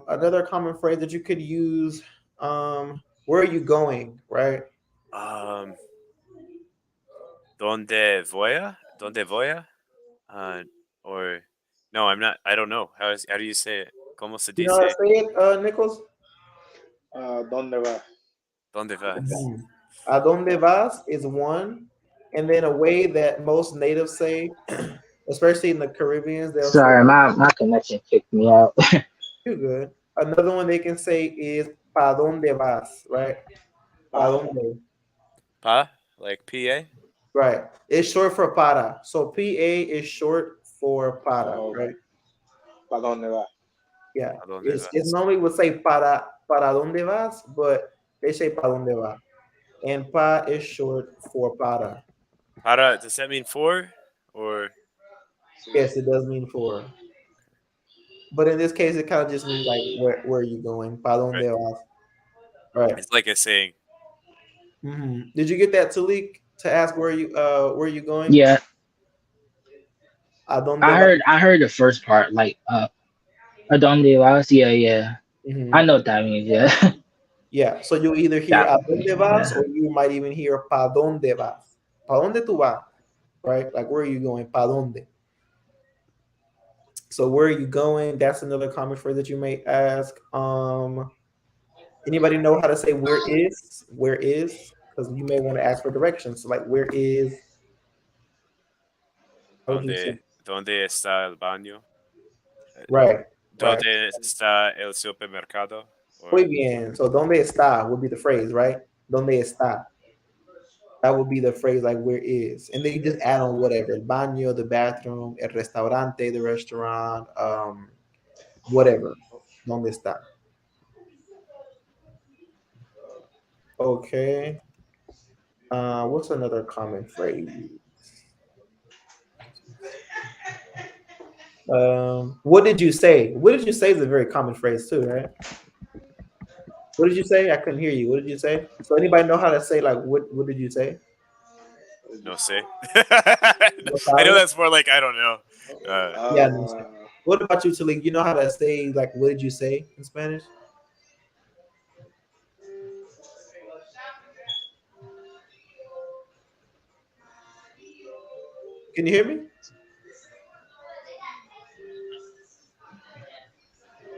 Another common phrase that you could use, where are you going, right? ¿Dónde voy a? ¿Dónde voy a? Or no, I'm not. I don't know. How do you say it? ¿Cómo se You know how to dice? say it, Nichols? ¿Dónde va? ¿Dónde vas? A dónde vas is one, and then a way that most natives say, especially in the Caribbeans, they'll Sorry, say, my connection kicked me out. "You're good." Another one they can say is "Pa dónde vas?" Right? Pa dónde? Pa? Like PA? Right. It's short for para. So PA is short for para, Oh, right? ¿Para dónde va? Yeah. ¿A dónde It's vas? normally would say para dónde vas, but they say pa dónde va. And pa is short for para. Para, does that mean for? Or Yes, it does mean for. But in this case, it kind of just means like where are you going? Pa dónde vas? Right. it's like a saying. Did you get that, Talik, to ask where you going? Yeah, A dónde vas? I heard the first part, like ¿a dónde vas? Yeah. Mhm. I know what that means, yeah. Yeah, so you either hear Yeah. a dónde vas or you might even hear pa dónde vas. Pa dónde tú vas? Right? Like where are you going? Pa dónde? So where are you going? That's another common phrase that you may ask. Anybody know how to say where is? Where is? Because you may want to ask for directions. So like where is? How would you say? ¿Dónde está el baño? Right. ¿Dónde está el supermercado? Or, Muy bien. So ¿dónde está would be the phrase, right? ¿Dónde está? That would be the phrase like where is, and then you just add on whatever, el baño, the bathroom, el restaurante, the restaurant, whatever. ¿Dónde está? Okay. What's another common phrase? What did you say? What did you say is a very common phrase too, right? What did you say? I couldn't hear you. What did you say? So anybody know how to say like what did you say? no sé. I know that's more like I don't know. Yeah, no sé. What about you, Talik? You know how to say like what did you say in Spanish? Can you hear me?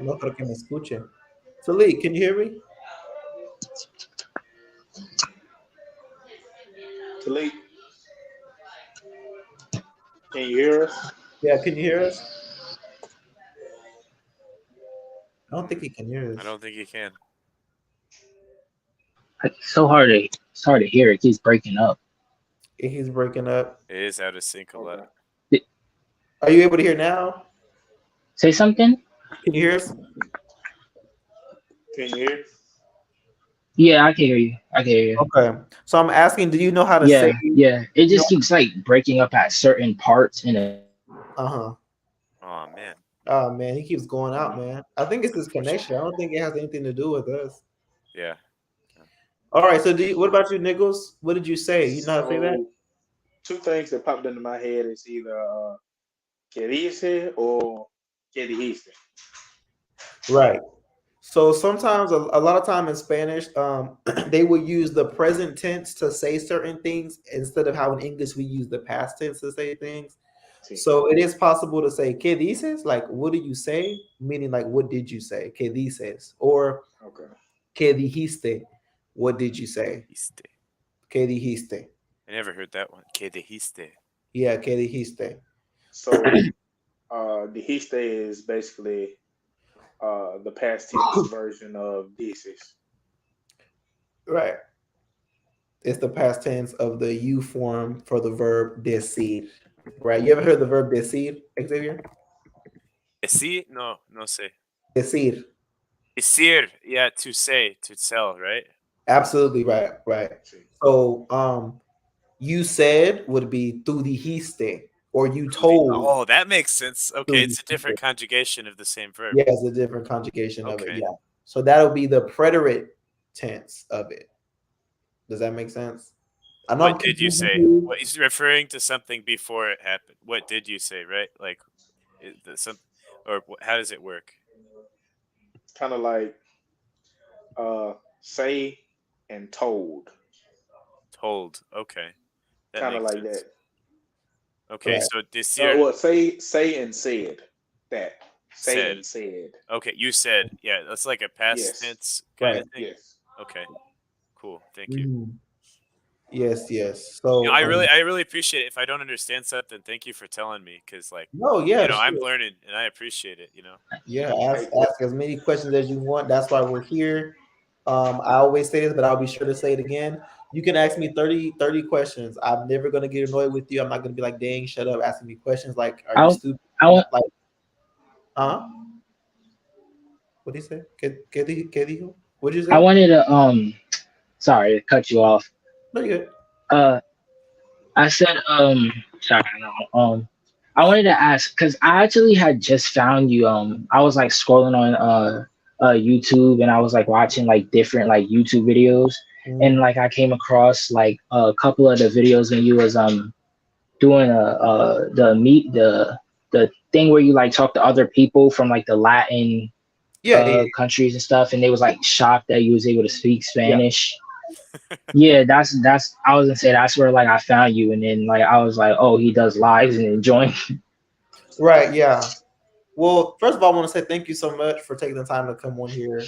No creo que me escuche. Talik, can you hear me? Talik, can you hear us? Yeah, can you hear us? I don't think he can hear us. I don't think you can. It's hard to hear. It keeps breaking up. He's breaking up. It is out of sync a lot. Are you able to hear now? Say something? Can you hear us? Can you hear? Yeah, I can hear you. I can hear you. Okay. So I'm asking, do you know how to Yeah, say? yeah. It just keeps like breaking up at certain parts in it. Uh-huh. Oh man. Oh man, he keeps going out, man. I think it's his connection. I don't think it has anything to do with us. Yeah. All right. So what about you, Nichols? What did you say? You know how to say that? Two things that popped into my head is either ¿qué dice or ¿qué dijiste? Right. So sometimes a lot of time in Spanish, they will use the present tense to say certain things instead of how in English we use the past tense to say things. So it is possible to say "¿Qué dices?" Like "What do you say?" Meaning like "What did you say?" "¿Qué dices?" Or Okay. "¿Qué dijiste?" What did you say? Dijiste. ¿Qué dijiste? I never heard that one. ¿Qué dijiste? Yeah, ¿qué dijiste? So dijiste is basically the past tense version of dices. Right. It's the past tense of the you form for the verb decir. Right. You ever heard the verb decir, Xavier? Sí? No sé. Decir. Decir, yeah, to say, to tell, right? Absolutely right, right. See. So you said would be tú dijiste, or you told. Oh, that makes sense. Okay, tú it's a different dijiste. conjugation of the same verb. Yeah, it's a different conjugation of it. Okay. Yeah. So that'll be the preterite tense of it. Does that make sense? I know I'm What did you confusing say? you. What he's referring to something before it happened. What did you say? Right? Like, some, or how does it work? Kind of like say and told. Told. Okay, that Kind of makes like sense. that. Okay, Right. so decir Well, say and said that. Say said. and said. Okay, you said. Yeah, that's like a past Yes. tense kind of Right. thing. Yes. Okay, cool. Thank you. Mhm. Yes, yes. You know, So I really appreciate it. If I don't understand something, thank you for telling me, because like, no, yeah, I'm sure. learning and I appreciate it. Yeah, Hey, ask as many questions as you want. That's why we're here. I always say this, but I'll be sure to say it again. You can ask me 30 questions. I'm never gonna get annoyed with you. I'm not gonna be like, dang, shut up, asking me questions like, are you I stupid? I want Like, huh? What did he say? ¿Qué dijo? What did you I say? wanted to sorry to cut you off. No, you good. Uh, I said sorry no I wanted to ask because I actually had just found you. I was like scrolling on YouTube and I was like watching like different like YouTube videos and Mm. like I came across like a couple of the videos when you was doing the thing where you like talk to other people from like the Latin Yeah, yeah, countries and stuff, and they was like shocked that you was able to speak yeah. Spanish. Yeah, that's I was gonna say that's where like I found you, and then like I was like, oh, he does lives and enjoying. Right, yeah. Well, first of all, I want to say thank you so much for taking the time to come on here.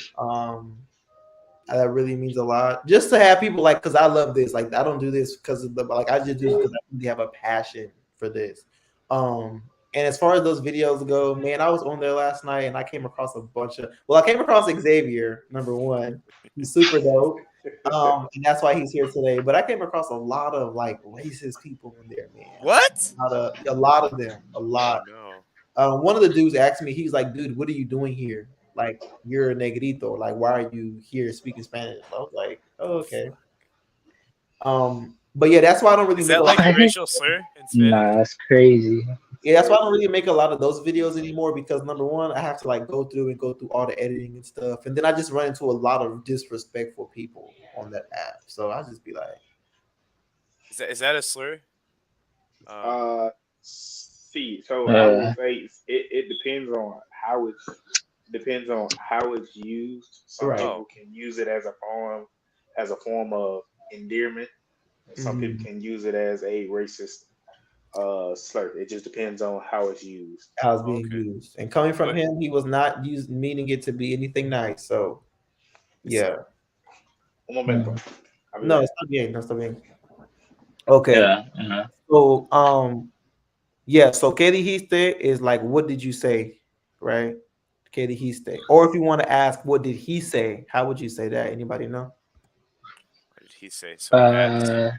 That really means a lot. Just to have people like, because I love this. Like, I don't do this because of the like. I just do it because I really have a passion for this. And as far as those videos go, man, I was on there last night and I came across a bunch of. Well, I came across Xavier, number one. He's super dope. And that's why he's here today. But I came across a lot of like racist people in there, man. What? A lot of them, a lot. Oh no. One of the dudes asked me, he's like, dude, what are you doing here? Like, you're a negrito. Like, why are you here speaking Spanish? I was like, oh, okay. But yeah, that's why I don't really Is make a that lot. like a racial slur in Spanish? Nah, that's crazy. Yeah, that's why I don't really make a lot of those videos anymore because number one, I have to like go through all the editing and stuff, and then I just run into a lot of disrespectful people on that app. So I just be like, Is that a slur? See, so I would Uh, say it depends on how it's used. Some right. Oh, people can use it as a form of endearment, and some people Mhm. can use it as a racist slur. It just depends on how it's used. How it's being okay. used, and coming from But him, he was not used meaning it to be anything nice. So yeah, Un momento. I'll be no, back. está bien, no está bien. Okay. yeah. Uh-huh. So, yeah. So, ¿qué dijiste is like, what did you say, right? ¿Qué dijiste? Or if you want to ask, what did he say? How would you say that? Anybody know? what did he say? So past. Uh,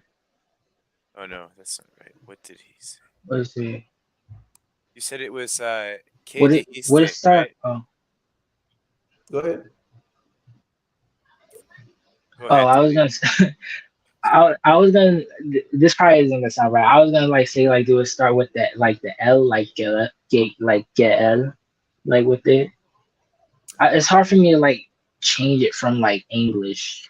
Oh no, that's not right. What did he say? let's see. You said it was What Katie it what it Easton, start? right? Oh, Go ahead. Go oh, ahead, I was Teddy. gonna. I was gonna. This probably isn't gonna sound right. I was gonna like say like do it start with that like the L like get L like with it. It's hard for me to like change it from like English.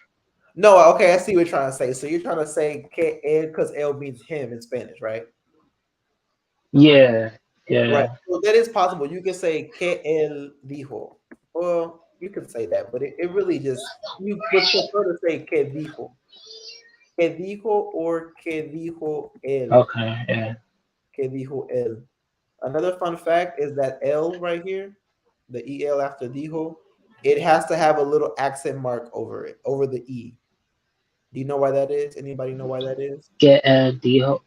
No, okay, I see what you're trying to say. So you're trying to say que él because L means him in Spanish, right? Yeah, Right. yeah. So that is possible. You can say que él dijo. Well, you can say that, but it really just you would prefer to say que dijo. Que dijo or que dijo él. Okay, yeah. Que dijo él. Another fun fact is that L right here, the EL after dijo, it has to have a little accent mark over it, over the E. Do you know why that is? Anybody know why that is? Get dijo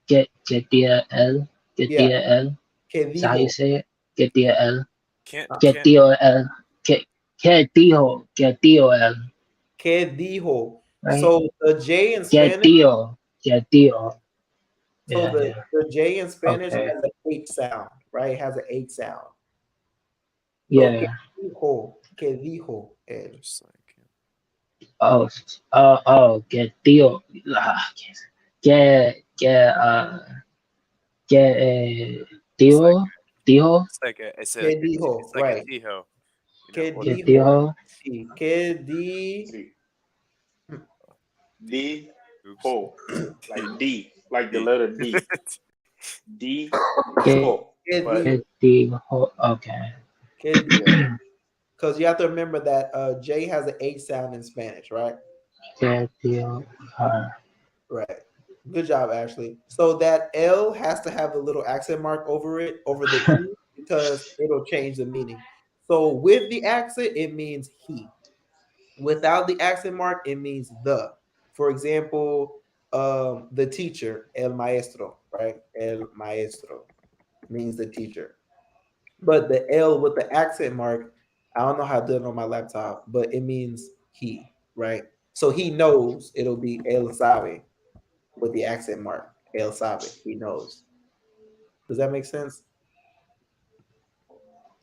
get the L get Yeah, the L. que Is that how you dijo. say it? Get the L. Can't Uh, Get can't. the L. Get dijo get the L. Que dijo. Right. So the J in Get Spanish, the get the. so Yeah, yeah. the J in Spanish Okay. has an H sound, right? It has an H sound. So Yeah. que dijo él. Just like Oh, get deal. Get It's like deal. Que dijo, it's like a right? tijo, Que or Get dijo, deal. sí. Que di, See, D oops. ho, like D, like the D. letter D. D Get ho. que But dijo, deal. Okay. que yeah, dijo. Because you have to remember that J has an H sound in Spanish, right? Get deal. Right. Good job, Ashley. So that L has to have the little accent mark over it, over the E, because it'll change the meaning. So with the accent, it means he. Without the accent mark, it means the. For example, the teacher, el maestro, right? El maestro means the teacher. But the L with the accent mark, I don't know how to do it on my laptop, but it means he, right? So he knows it'll be el sabe with the accent mark. El sabe, he knows. Does that make sense?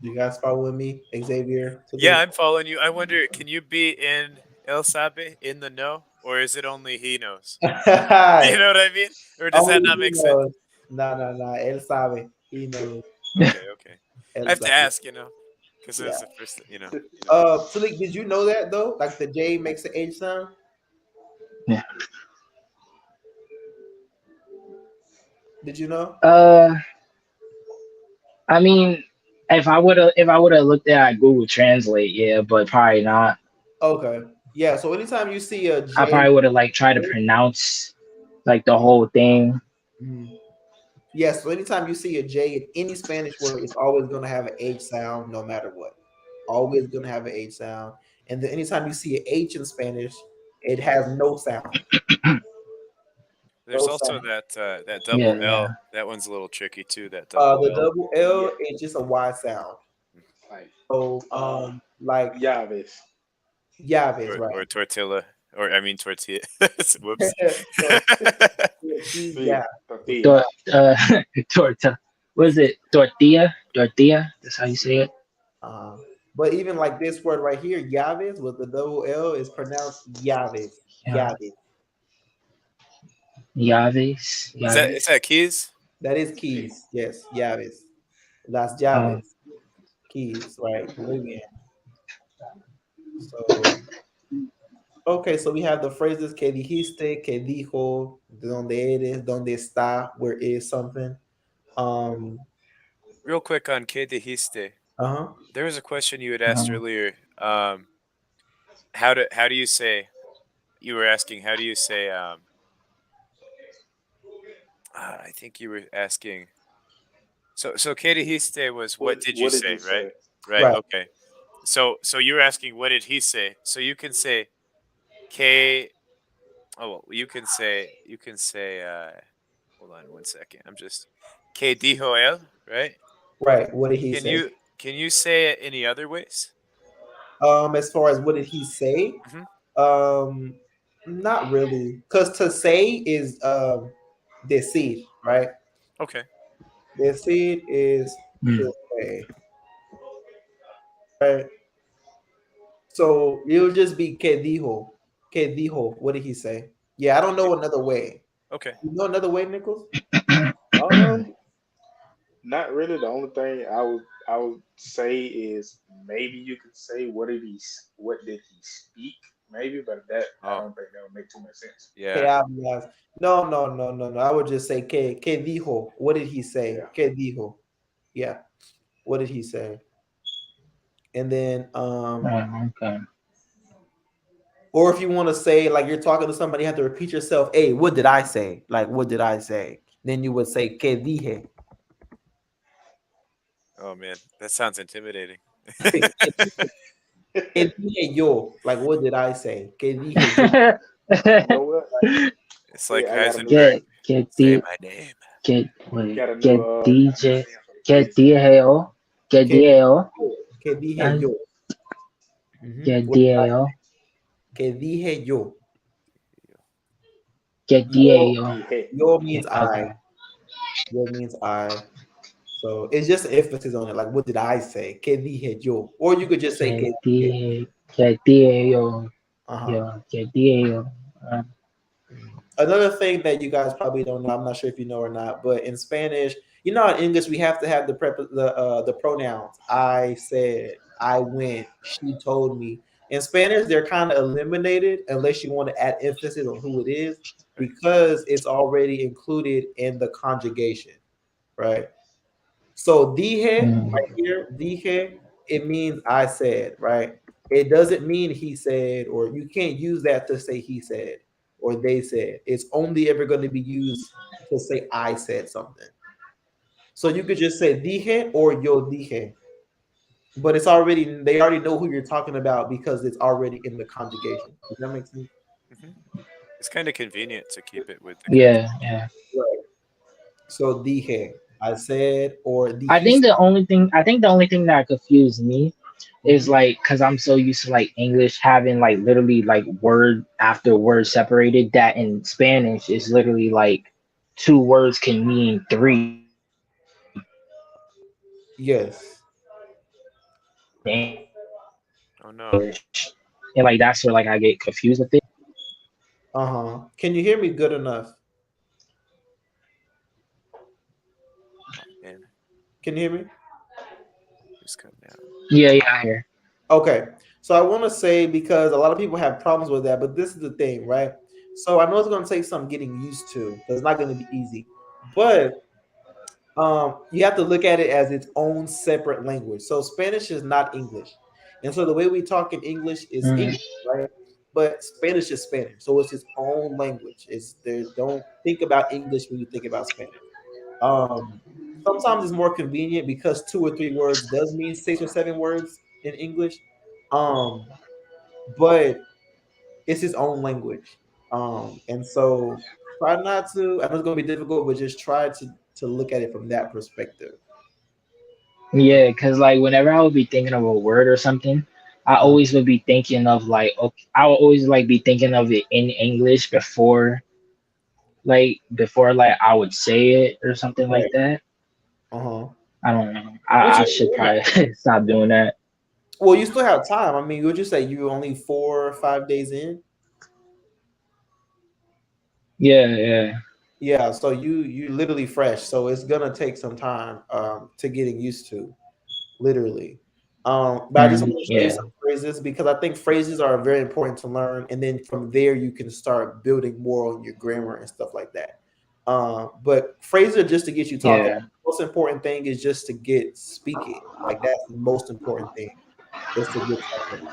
Do you guys follow with me, Xavier? Yeah, I'm following you. I wonder, can you be in El Sabe in the know, or is it only he knows? You know what I mean? Or does that Only not he make sense? knows. No, no, no. El sabe, he knows. Okay, okay. El I have to sabe. ask, because it Yeah. was the first, Salik, did you know that though? Like the J makes the H sound. Yeah. Did you know? I mean, if I would have looked at Google Translate, yeah, but probably not. Okay. Yeah. So anytime you see a I J, probably would have like tried to pronounce like the whole thing. Mhm. Yeah. So anytime you see a J in any Spanish word, it's always going to have an H sound, no matter what. Always going to have an H sound. And then anytime you see an H in Spanish, it has no sound. There's No also sound. that double Yeah, L. That one's a little tricky too. That double The L. double L yeah, is just a Y sound. like So like llaves. llaves, right? Or tortilla, or I mean tortilla. Whoops. So, See, yeah. tortilla. torta. What is it? Tortilla? Tortilla? That's how you say it. Uh, but even like this word right here, llaves with the double L is pronounced llaves. Yeah. Llaves. Llaves. Is Llaves. that keys? That is keys. Yes, llaves. Las Um, llaves. Keys, right? Muy bien. So, okay, so we have the phrases que dijiste, que dijo, de donde eres, donde está, where is something. Real quick on que dijiste. Uh-huh. There was a question you had asked earlier. How do you say? You were asking how do you say? I think you were asking. So que dijiste was what did you say, right? Right. Right. Okay. So you were asking what did he say? So you can say que. Oh, well, you can say. Hold on one second. I'm just que dijo él, right? Right. What did he say? Can you say it any other ways? As far as what did he say? Mhm. Not really. Because to say is decir, right? Okay. Decir is to say. Right. So it'll just be que dijo. Que dijo. What did he say? Yeah, I don't know another way. Okay. You know another way, Nichols? Not really. The only thing I would say is maybe you could say what did he speak? Maybe, but that I Oh, don't think that would make too much sense. Que yeah. hablas. No, no, no, no, no. I would just say que dijo. What did he say? Yeah. Que dijo. Yeah. What did he say? And then okay. or if you want to say like you're talking to somebody, you have to repeat yourself. Hey, what did I say? Like, what did I say? Then you would say que dije. Oh man, that sounds intimidating. Que dije yo. Like, what did I say? Que dije yo. You know what? It's like I got a new- Heisenberg. Get Say the my name. get Got a get new DJ saying for the get kids. DAO get DAO Que dije yo. get What did I- DAO Que dije yo. get DAO. Yeah. Yo means I. Okay. Yo means I. So it's just an emphasis on it. Like, what did I say? Que dije yo. Or you could just say que dije. Get DAO. Uh-huh. Yeah, que Diego. Another thing that you guys probably don't know, I'm not sure if you know or not, but in Spanish, you know, in English we have to have the pronouns. I said, I went, she told me. In Spanish, they're kind of eliminated unless you want to add emphasis on who it is, because it's already included in the conjugation, right? So dije Mm. right here, dije, it means I said, right? It doesn't mean he said, or you can't use that to say he said or they said. It's only ever going to be used to say I said something. So you could just say dije or yo dije, but it's already, they already know who you're talking about because it's already in the conjugation. Does that make sense? Hmm. It's kind of convenient to keep it with the Yeah, yeah. Right. So dije, I said, or I dijiste. think the only thing that confused me is like because I'm so used to like English having like literally like word after word separated, that in Spanish is literally like two words can mean three. Yes. In Oh no, English. And like that's where like I get confused with it. Uh-huh. Can you hear me good enough? man, Can you hear me? just cut down. Yeah, yeah, I hear. Okay. So I want to say, because a lot of people have problems with that, but this is the thing, right? So I know it's going to take some getting used to, because it's not going to be easy. But you have to look at it as its own separate language. So Spanish is not English. And so the way we talk in English is Mm. English, right? But Spanish is Spanish. So it's its own language. It's there, don't think about English when you think about Spanish. Um, Sometimes it's more convenient because two or three words does mean six or seven words in English. Um, but it's his own language. And so try not to, I know it's gonna be difficult, but just try to look at it from that perspective. Yeah, because like whenever I would be thinking of a word or something, I Uh, always would be thinking of like okay, I would always like be thinking of it in English before like I would say it or something like right. that. Uh-huh. I don't know. Which I is should yeah. probably stop doing that. Well, you still have time. I mean, would you say you only 4 or 5 days in? Yeah, yeah. Yeah, so you literally fresh. So it's gonna take some time to getting used to. Literally. But I just Mm, want to show you yeah. some phrases because I think phrases are very important to learn, and then from there you can start building more on your grammar and stuff like that. But phrases are just to get you talking. Yeah. The most important thing is just to get speaking. Like that's the most important thing is to get talking.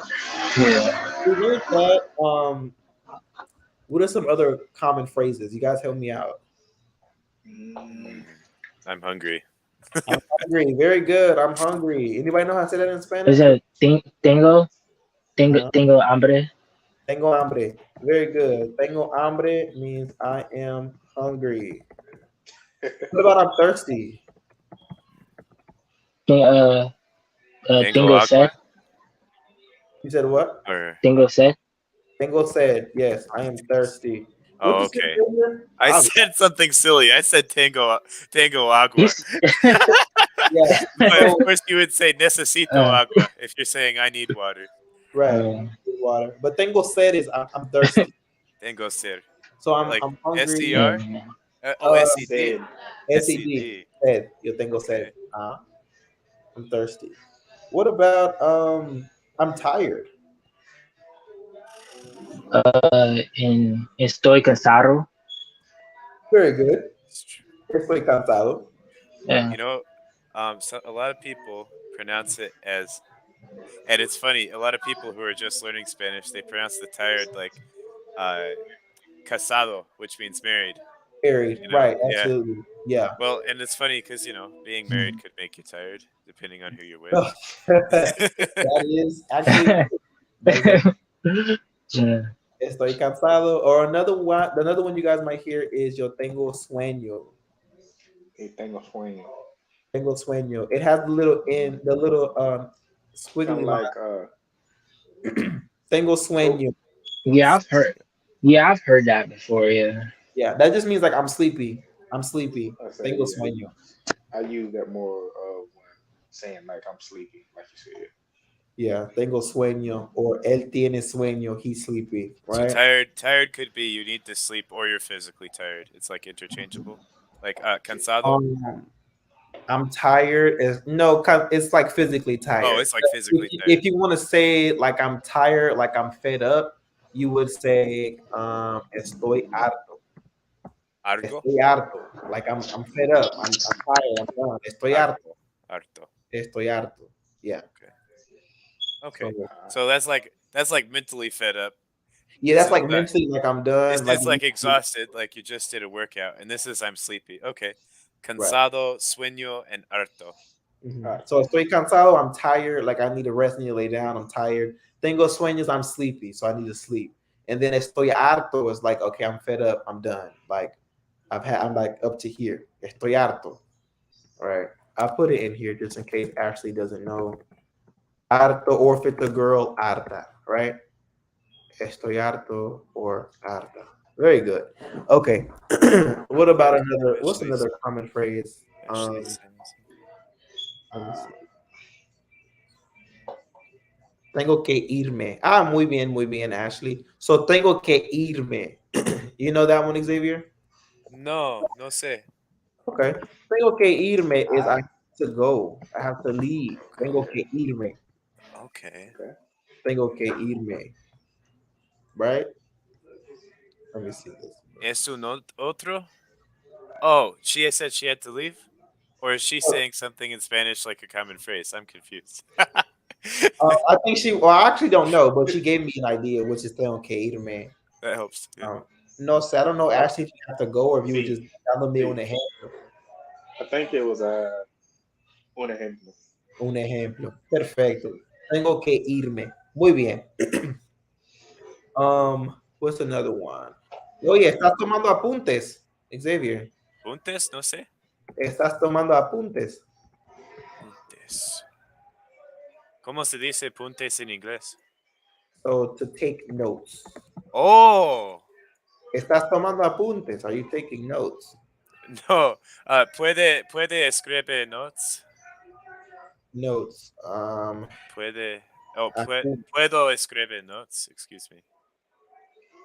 Yeah. We learned that. What are some other common phrases? You guys help me out. Mm, Mm, I'm hungry. I'm hungry. Very good. I'm hungry. Anybody know how to say that in Is Spanish? it Uh, tengo hambre? Tengo hambre. Very good. Tengo hambre means I am hungry. What about I'm thirsty? Ten- Uh, Tango tengo sed. agua You said what? or Tengo sed. Tengo said, yes, I am thirsty. What oh you said okay. earlier? I Agua. said something silly. I said tango agua. He's Yeah. But of So, course you would say necesito uh, agua if you're saying I need water. right. uh, Water. But tengo said is I'm thirsty. Tango ser. So Like I'm hungry. SER? yeah. Oh, Uh, SED. said SED. SED. Said. Yo tengo sed. Okay. I'm thirsty. What about I'm tired? En estoy cansado. Very good. It's true. Estoy cansado. You know, so a lot of people pronounce it as, and it's funny. A lot of people who are just learning Spanish, they pronounce the tired like uh, casado, which means married. Married. You know, Right. yeah. Absolutely. Yeah. Well, and it's funny because being married could make you tired depending on who you're with. That is actually that is actually, Yeah. estoy cansado. Or another one you guys might hear is yo tengo sueño. tengo sueño. Tengo sueño. It has the little Kind squiggly of line. like Tengo oh, sueño. Yeah, I've heard that before. Yeah. Yeah, that just means like I'm sleepy. I'm sleepy. I say Tengo yeah. sueño. I use that more when saying like I'm sleepy, like you said. Yeah, tengo sueño, or él tiene sueño, he's sleepy, So right? tired could be you need to sleep or you're physically tired. It's like interchangeable. Like cansado. I'm tired. Is no, it's like physically Oh, tired. it's like physically If tired. you want to say like I'm tired, like I'm fed up, you would say estoy harto. Argo. Estoy harto. Like I'm fed up. I'm tired. I'm done. Estoy harto. Harto. Estoy harto. Yeah. Okay. So, So that's like mentally fed up. yeah, This that's is like mentally like I'm done. this is like exhausted, like you just did a workout, and this is I'm sleepy. Okay. Right. Cansado, sueño, and harto. Mhm. So estoy cansado. I'm tired. Like I need to rest. Need to lay down. I'm tired. Tengo sueños. I'm sleepy. So I need to sleep. And then estoy harto is like, okay, I'm fed up. I'm done. Like I'm like up to here. Estoy harto. All right. I put it in here just in case Ashley doesn't know. Harto, or if it's a girl, harta. Right. Estoy harto or harta. Very good. Okay. What about another? What's Ashley's- another common phrase? Ashley's- Let me see. Tengo que irme. Ah, muy bien, Ashley. So tengo que irme. You know that one, Xavier? No, no sé. Okay. Tengo que irme is I have to go. I have to leave. Tengo que irme. Okay. Tengo que irme. Right? Let me see this. ¿Es un otro? Oh, she said she had to leave? Or is she saying something in Spanish like a common phrase? I'm confused. I think well, I actually don't know, but she gave me an idea, which is tengo que irme. That helps. Yeah. No, so I don't know, Ashley, if you have to go or if you would Sí. just dándome un ejemplo. I think it was un ejemplo. Un ejemplo. Perfecto. Tengo que irme. Muy bien. What's another one? Oye, estás tomando apuntes, Xavier. Puntes, no sé. Estás tomando apuntes. Puntes. ¿Cómo se dice puntes en inglés? So to take notes. Oh, Estás tomando apuntes. Are you taking notes? no. Puede escribir notes. Notes. Puede. Oh, Apuntes. puedo escribir notes. Excuse me.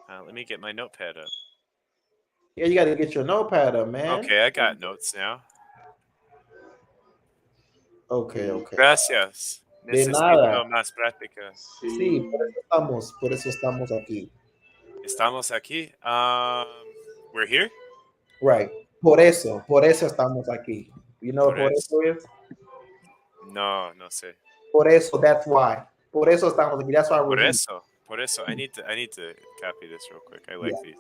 Let me get my notepad up. Yeah, you got to get your notepad up, man. Okay, I got notes now. Okay, okay. Gracias. De Necesito nada. más práctica. Sí, por eso estamos aquí. Estamos aquí. We're here? Right. Por eso estamos aquí. You know Por what por eso is? No, no sé. Por eso, that's why. Por eso estamos aquí. That's why we're here. Por eso. I need to copy this real quick. I like these.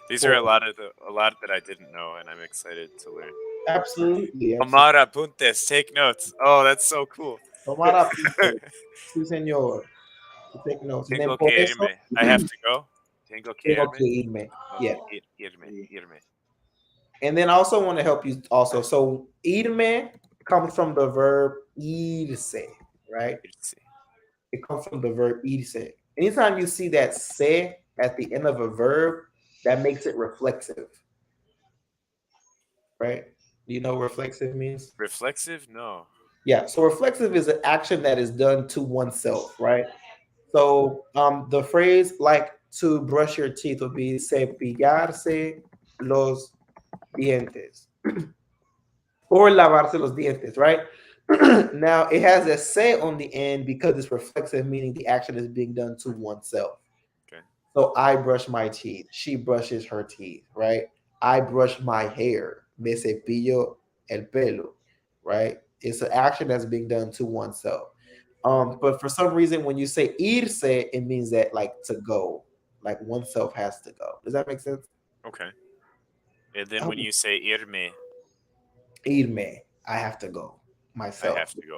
These are a lot that I didn't know, and I'm excited to learn. Absolutely. Tomar apuntes, take notes. Oh, that's so cool. Tomar apuntes. Sí, señor. To take notes. And then Tengo por que eso, irme. I have to go. Tengo que tengo que irme. irme. Yeah. Irme. And then I also want to help you also. So irme comes from the verb irse, right? Irse. It comes from the verb irse. Anytime you see that se at the end of a verb, that makes it reflexive. Right? Do you know what reflexive means? Reflexive? No. Yeah, so reflexive is an action that is done to oneself, right? So the phrase like to brush your teeth would be cepillarse los dientes or lavarse los dientes, right? Now it has a se on the end because it's reflexive, meaning the action is being done to oneself. Okay. So I brush my teeth. She brushes her teeth, right? I brush my hair. Me cepillo el pelo, right? It's an action that's being done to oneself. But for some reason, when you say irse, it means that like to go, like oneself has to go. Does that make sense? Okay. And then when you say irme, Irme, I have to go myself.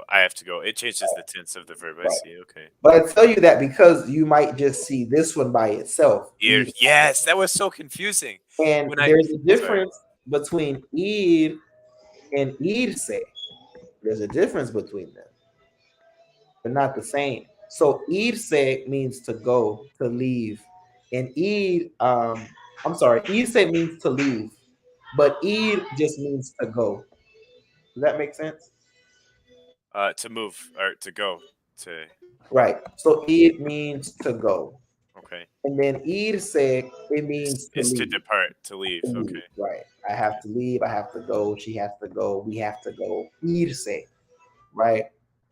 I have to go. It changes the tense of the verb. I see. Okay. But I tell you that because you might just see this one by itself. Yes, that was so confusing. And there's a difference between ir and irse. There's a difference between them. They're not the same. So irse means to go, to leave. And irse means to leave. But ir just means to go. Does that make sense? To move or to go. To Right. So ir means to go. Okay. And then irse, it means to Is to leave. depart, to leave. To Okay. leave. Right. I have to leave. I have to go. She has to go. We have to go. Irse. Right.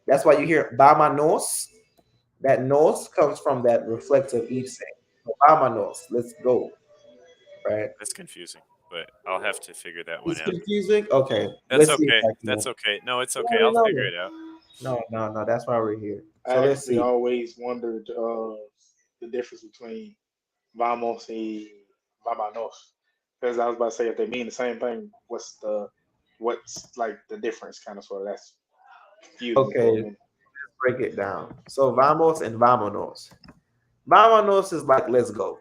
That's why you hear vámonos. That nos comes from that reflexive irse. So, vámonos. Let's go. Right. That's confusing, but I'll have to figure that one It's out. confusing. Okay. That's Let's see if okay. I can. That's okay. No, it's Yeah, okay. we I'll know figure that. it out. No. That's why we're here. So I let's actually see. always wondered the difference between vamos and vámonos. Because I was about to say if they mean the same thing, what's like the difference kind of sort of that's confusing me for a Okay. minute. Break it down. So vamos and vámonos. Vámonos is like let's go.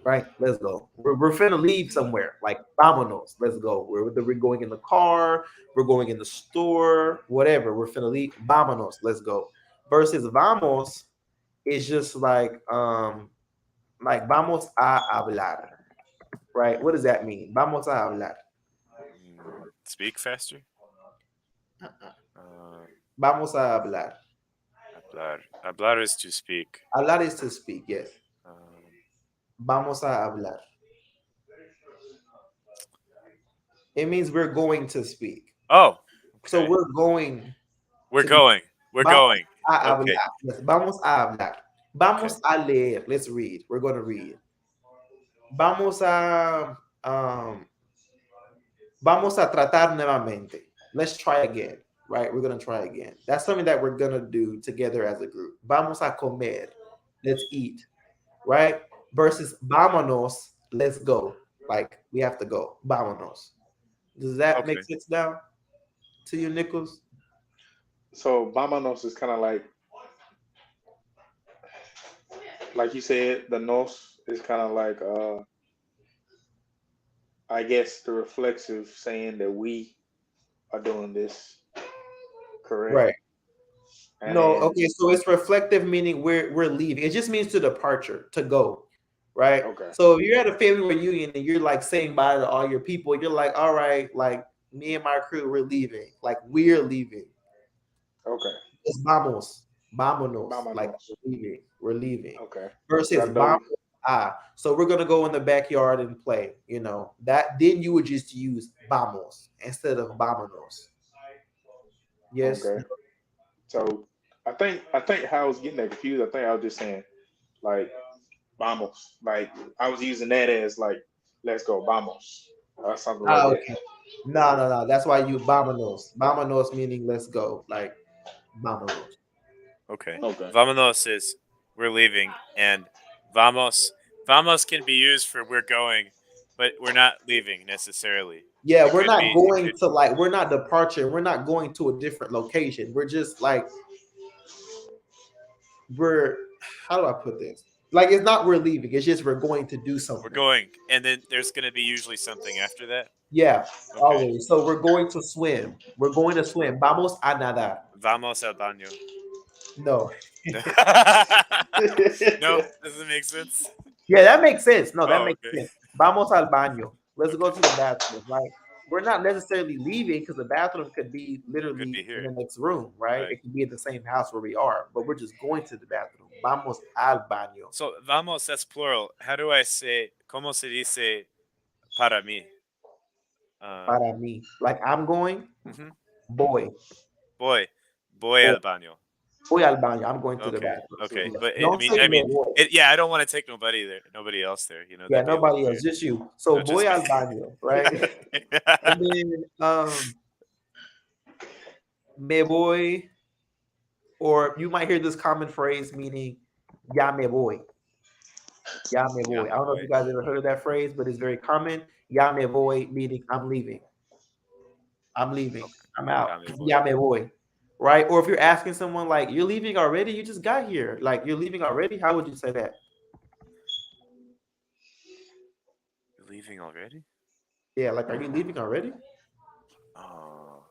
Right? Let's go. We're finna leave somewhere. Like vámonos. Let's go. We're going in the car, we're going in the store, whatever. We're finna leave. Vámonos. Let's go. Versus vamos is just like vamos a hablar. Right? What does that mean? Vamos a hablar. Speak faster. Vamos a hablar. Hablar. Hablar is to speak. Hablar is to speak, yes. Vamos a hablar. It means we're going to speak. Oh. Okay. So we're going. We're going. We're going. A hablar. Okay. Yes, vamos a hablar. Vamos a leer. Let's read. We're going to read. Vamos a tratar nuevamente. Let's try again. Right? We're going to try again. That's something that we're going to do together as a group. Vamos a comer. Let's eat. Right? Versus vámonos. Let's go. Like we have to go. Vámonos. Does that make sense now to you, Nichols? So vámonos is kind of like you said, the nos is kind of like I guess the reflexive saying that we are doing this, correct? Right. And No, then- okay, so it's reflective meaning we're leaving. It just means to departure, to go. Right? Okay. So if you're at a family reunion and you're like saying bye to all your people, you're like, all right, like me and my crew, we're leaving. Like we're leaving. Okay. It's vamos. Vámonos. Vámonos. Like we're leaving. We're leaving. Okay. Versus I know. vamos. So we're gonna go in the backyard and play. You know that. Then you would just use vamos instead of vámonos. Yes. Okay. So I think how I was getting that confused. I think I was just saying like vamos. Like I was using that as like let's go vamos or something like that. Okay. No. That's why you vámonos. Vámonos meaning let's go. Like vámonos. Okay. Okay. Vámonos is we're leaving, and vamos can be used for we're going, but we're not leaving necessarily. Yeah, we're not be- going to like we're not departure. We're not going to a different location. We're just like how do I put this? Like it's not we're leaving. It's just we're going to do something. We're going, and then there's going to be usually something after that. Yeah, Okay. always. So we're going to swim. We're going to swim. Vamos a nadar. Vamos al baño. No. No, doesn't make sense. Yeah, that makes sense. No, that Oh, makes okay. sense. Vamos al baño. Let's go to the bathroom. Like we're not necessarily leaving because the bathroom could be literally Could be here. in the next room, right? Right. It could be in the same house where we are, but we're just going to the bathroom. Vamos al baño. So vamos, that's plural. How do I say? ¿Cómo se dice para mí? Para mí. Like I'm going, Mhm. voy Voy al baño. Voy al baño. I'm going to the Okay, bathroom. okay, So, but don't I mean, say I mean, me voy. yeah, I don't want to take nobody else there. You know. Yeah, that'd be a nobody little else, just you. So No, just voy me. al baño, right? weird. And then me voy, or you might hear this common phrase meaning ya me voy. Ya me voy. I don't know if you guys ever heard of that phrase, but it's very common. Ya me voy meaning I'm leaving. I'm leaving. I'm out. Ya me voy. Ya me voy. Right? Or if you're asking someone like, you're leaving already, you just got here. Like you're leaving already, how would you say that? You're leaving already? Yeah, like are you leaving already? Oh,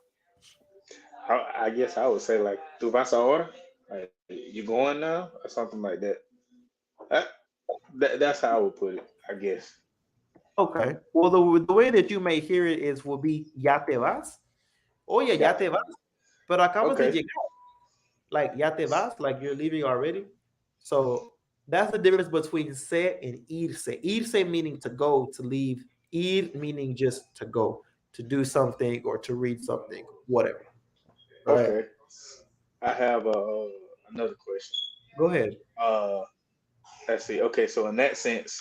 I guess I would say like tu vas ahora, like you going now or something like that. That's how I would put it, I guess. Okay. Well, the way that you may hear it will be ya te vas. Oye, ya te vas. Pero acabas de Okay. llegar. like ya te vas, like you're leaving already. So that's the difference between se and irse. Irse meaning to go, to leave. Ir meaning just to go, to do something or to read something, whatever. Right? Okay. I have another question. Go ahead. Uh, let's see. Okay, so in that sense,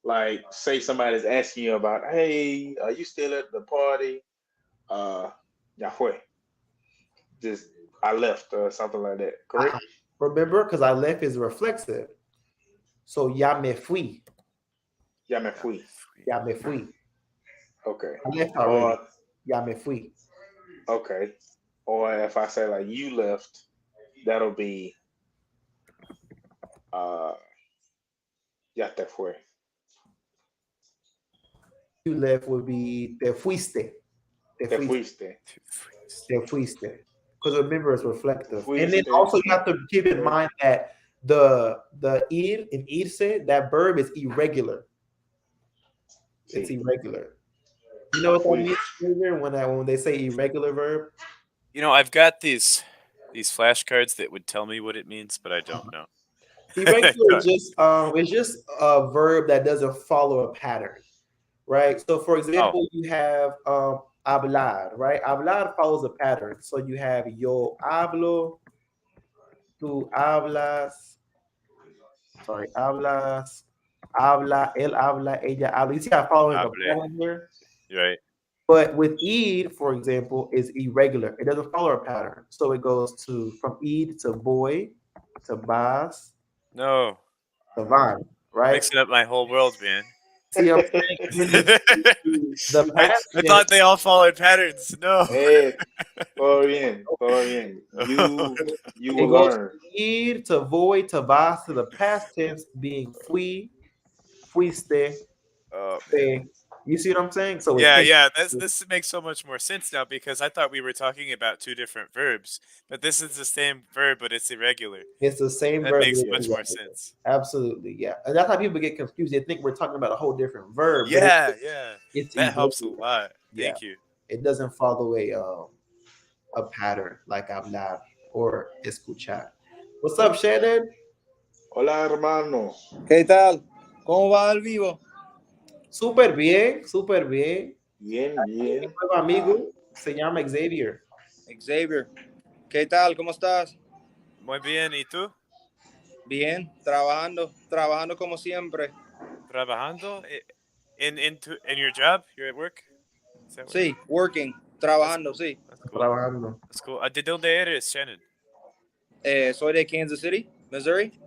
like, say somebody's asking you about, hey, are you still at the party? Ya fue. Just I left or something like that. Correct? Remember, because I left is reflexive. So ya me fui. Ya me fui. Ya me fui. Okay. I left already. Or Ya me fui. okay. Or if I say like you left, that'll be ya te fue. You left would be te fuiste. Te Te fuiste. fuiste. Te fuiste. Because remember, it's reflective. And then Fuiste. also you have to keep in mind that the ir in irse, that verb is irregular. It's Sí. irregular. You know what that means when they say irregular verb? You know, I've got these flashcards that would tell me what it means, but I don't know. Irregular is just a verb that doesn't follow a pattern, right? So for example, you have hablar, right? Hablar follows a pattern. So you have yo hablo, tú hablas, hablas, habla, él habla, ella habla. You see how following a Hable. pattern here? Right. But with id, for example, is irregular. It doesn't follow a pattern. So it goes from id to boy, to vas, No. to van, right? Mixing up my whole world, man. See, I'm saying the I past thought they all followed patterns. No. Todo bien, todo bien. You will it goes learn. from ir to voy to vas to the past tense being fui, fuiste, Oh, te. You see what I'm saying? So yeah. This makes so much more sense now because I thought we were talking about two different verbs, but this is the same verb, but it's irregular. it's the same That verb. makes much more sense. Absolutely, yeah. And that's how people get confused. They think we're talking about a whole different verb. Yeah. It's That helps a irregular. lot. Yeah. Thank you. It doesn't follow a pattern like hablar or escuchar. What's up, Shannon? Hola, hermano. ¿Qué tal? ¿Cómo va el vivo? Súper bien, súper bien. Bien, Mi bien. nuevo amigo se llama Xavier. Xavier, ¿qué tal? ¿Cómo estás? Muy bien. ¿Y tú? Bien, trabajando como siempre. Trabajando in your job? You're at work? Is that what- Sí, working, trabajando, sí. That's cool. Trabajando. That's cool. ¿De dónde eres, Shannon? Soy de Kansas City, Missouri.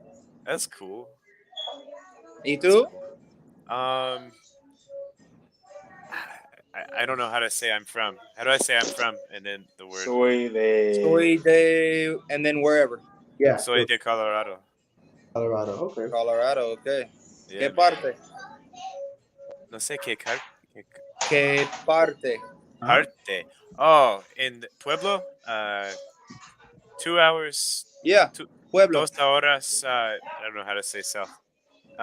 That's cool. ¿Y tú? I don't know how to say I'm from. How do I say I'm from? And then the word. Soy Soy de, and then wherever. Yeah. Soy de Colorado. Colorado. Okay. Colorado, okay. Yeah, ¿Qué man. parte? No sé qué ¿Qué parte? parte. Oh, in Pueblo. 2 hours. Yeah, Pueblo. 2 horas. I don't know how to say south.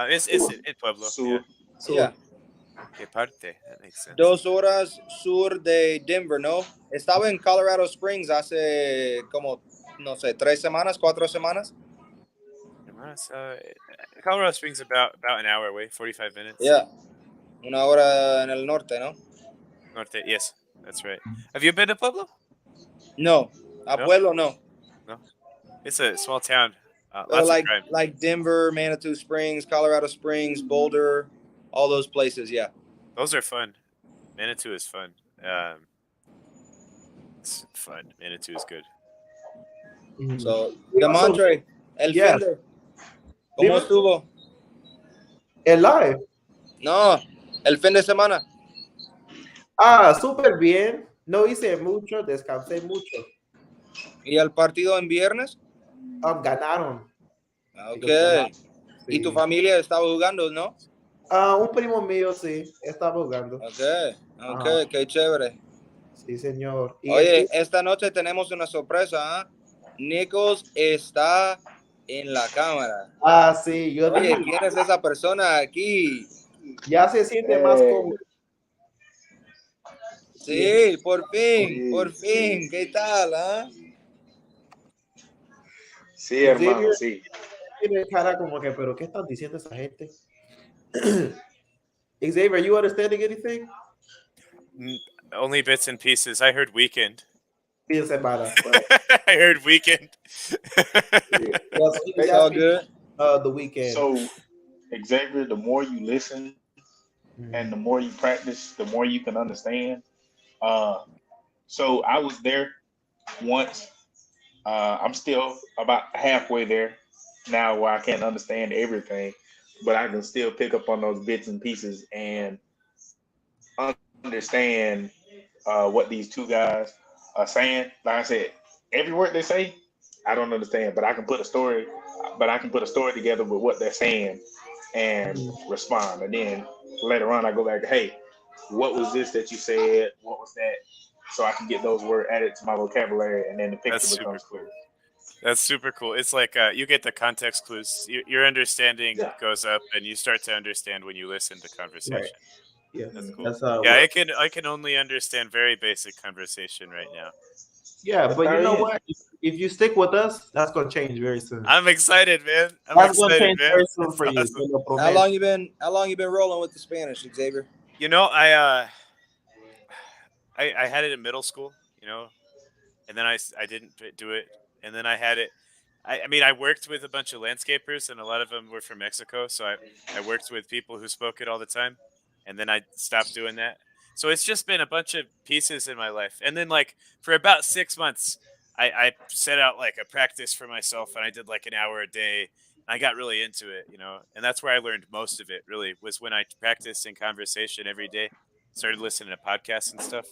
It's in Pueblo. Sur. Yeah. ¿Qué parte? That makes sense. 2 horas sur de Denver, ¿no? Estaba en Colorado Springs hace como, no sé, 3 semanas, 4 semanas. Colorado Springs about an hour away, 45 minutes. Yeah. 1 hora en el norte, ¿no? Norte, yes, that's right. Have you been to Pueblo? No. A No? Pueblo, no. It's a small town. Lots like of crime. like Denver, Manitou Springs, Colorado Springs, Boulder, all those places. Yeah. Those are fun. Manitou is fun. It's fun. Manitou is good. Mhm. So, We also- Demontre, el Yeah. fin de- ¿Cómo Dime. estuvo? El live. No, el fin de semana. Súper bien. No hice mucho, descansé mucho. ¿Y el partido en viernes? Ganaron. Ok. ¿Y Sí. tu familia estaba jugando, no? Un primo mío sí estaba jugando. Ok, Ajá. qué chévere. Sí, señor. Y Oye, esta noche tenemos una sorpresa, ¿ah? Nichols está en la cámara. sí, yo Oye, dije, ¿quién es esa persona aquí? ya se siente más cómodo. Sí, por fin, Sí, por fin. sí. ¿Qué tal, ah? Sí, hermano, Xavier sí. tiene cara como que, pero ¿qué están diciendo esa gente? Xavier, you understanding anything? Only bits and pieces. I heard weekend. Fin de semana. Well, I heard weekend. Yeah. so he was It's all asking good. the weekend. So, Xavier, the more you listen and the more you practice, the more you can understand. So I was there once. I'm still about halfway there now where I can't understand everything, but I can still pick up on those bits and pieces and understand what these two guys are saying. Like I said, every word they say, I don't understand, but I can put a story. But I can put a story together with what they're saying and respond. And then later on, I go back, hey, what was this that you said? What was that? So I can get those words added to my vocabulary, and then the picture That's super becomes cool. clear. That's super cool. It's like you get the context clues. Your understanding Yeah. goes up, and you start to understand when you listen to conversation. Right. Yeah, That's cool. that's how it Yeah, works. I can only understand very basic conversation right now. Yeah, but you know Está bien. what? If you stick with us, that's gonna change very soon. I'm excited, man. I'm That's gonna excited, change man. very soon It's for you. awesome. te lo How prometo. long you been rolling with the Spanish, Xavier? You know, I had it in middle school, you know, and then I didn't do it, and then I had it. I mean, I worked with a bunch of landscapers, and a lot of them were from Mexico, so I worked with people who spoke it all the time, and then I stopped doing that. So it's just been a bunch of pieces in my life, and then like for about 6 months, I set out like a practice for myself, and I did like an hour a day. I got really into it, you know, and that's where I learned most of it. Really, was when I practiced in conversation every day, started listening to podcasts and stuff.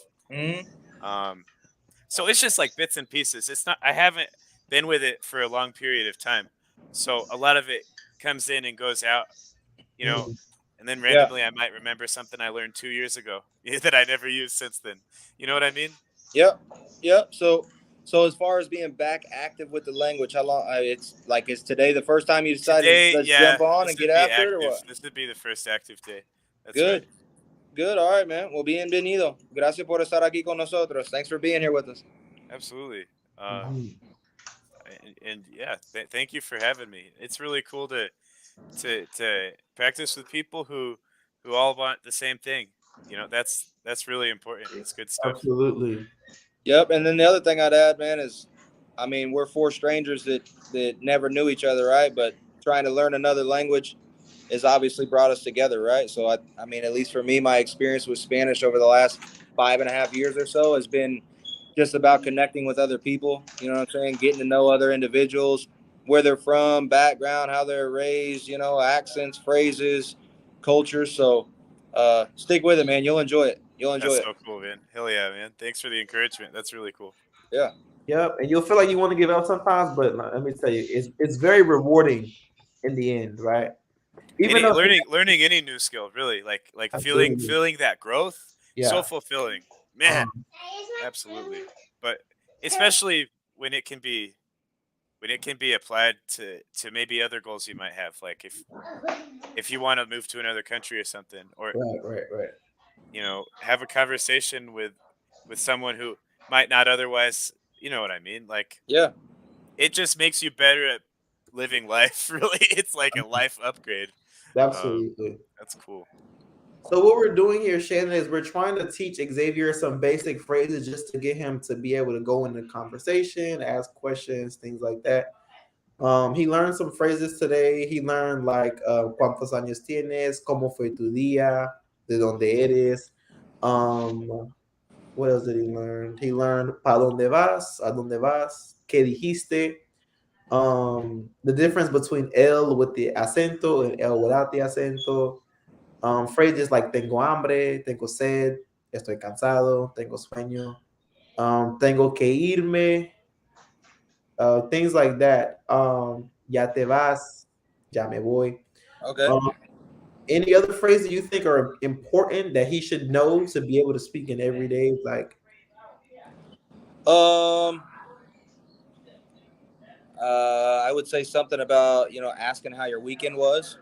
Um, so it's just like bits and pieces. It's not. I haven't been with it for a long period of time, so a lot of it comes in and goes out, you know. And then Yeah. randomly, I might remember something I learned 2 years ago that I never used since then. You know what I mean? Yep. Yep. So as far as being back active with the language, how long? Is today the first time you decided Today, let's yeah, jump on this and would get be after it, or active. what? This would be the first active day. That's Good. right. Good. All right, man. Well, bienvenido. Gracias por estar aquí con nosotros. Thanks for being here with us. Absolutely. And yeah, thank you for having me. It's really cool to practice with people who all want the same thing. You know, that's really important. It's good stuff. Absolutely. Yep. And then the other thing I'd add, man, is, I mean, we're four strangers that never knew each other, right? But trying to learn another language has obviously brought us together, right? So I mean, at least for me, my experience with Spanish over the last 5.5 years or so has been just about connecting with other people. You know what I'm saying? Getting to know other individuals, where they're from, background, how they're raised, you know, accents, phrases, cultures. So stick with it, man. You'll enjoy it. You'll enjoy That's it. so cool, man. Hell yeah, man. Thanks for the encouragement. That's really cool. Yeah. Yep, and you'll feel like you want to give up sometimes, but let me tell you, it's very rewarding in the end, right? Even though Learning any new skill, really, like Absolutely. feeling that growth, Yeah. so fulfilling, man. Absolutely, but especially when it can be applied to maybe other goals you might have, like if you want to move to another country or something, or Right. you know, have a conversation with someone who might not otherwise, you know what I mean? Like, Yeah. it just makes you better at living life. Really, it's like a life upgrade. Absolutely. That's cool. So what we're doing here, Shannon, is we're trying to teach Xavier some basic phrases just to get him to be able to go into conversation, ask questions, things like that. He learned some phrases today. He learned like ¿cuántos años tienes? ¿Cómo fue tu día? ¿De dónde eres? What else did he learn? He learned ¿para dónde vas? ¿A dónde vas? ¿Qué dijiste? The difference between L with the acento and L without the acento. Phrases like tengo hambre, tengo sed, estoy cansado, tengo sueño, tengo que irme, things like that. Ya te vas, ya me voy. Okay. Any other phrases you think are important that he should know to be able to speak in everyday, like? I would say something about, you know, asking how your weekend was.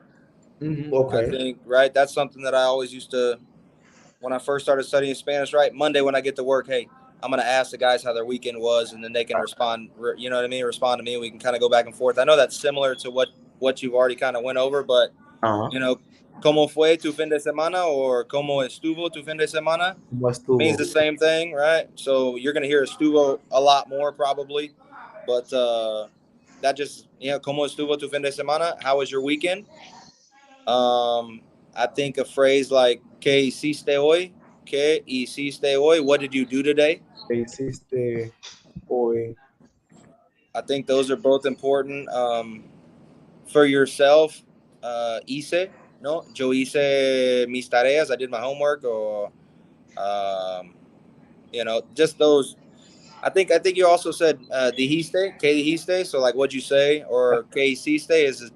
Okay. I think, right, that's something that I always used to, when I first started studying Spanish, right? Monday when I get to work, hey, I'm gonna ask the guys how their weekend was, and then they can respond. You know what I mean? Respond to me. We can kind of go back and forth. I know that's similar to what you've already kind of went over, but you know, ¿Cómo fue tu fin de semana? Or ¿Cómo estuvo tu fin de semana? Means the same thing, right? So you're gonna hear estuvo a lot more probably, but that just ¿Cómo estuvo tu fin de semana? How was your weekend? I think a phrase like ¿Qué hiciste hoy? ¿Qué hiciste hoy? What did you do today? ¿Qué hiciste hoy? I think those are both important. For yourself, hice, no? Yo hice mis tareas. I did my homework, or just those. I think you also said dijiste, que dijiste. So like what'd you say, or que hiciste is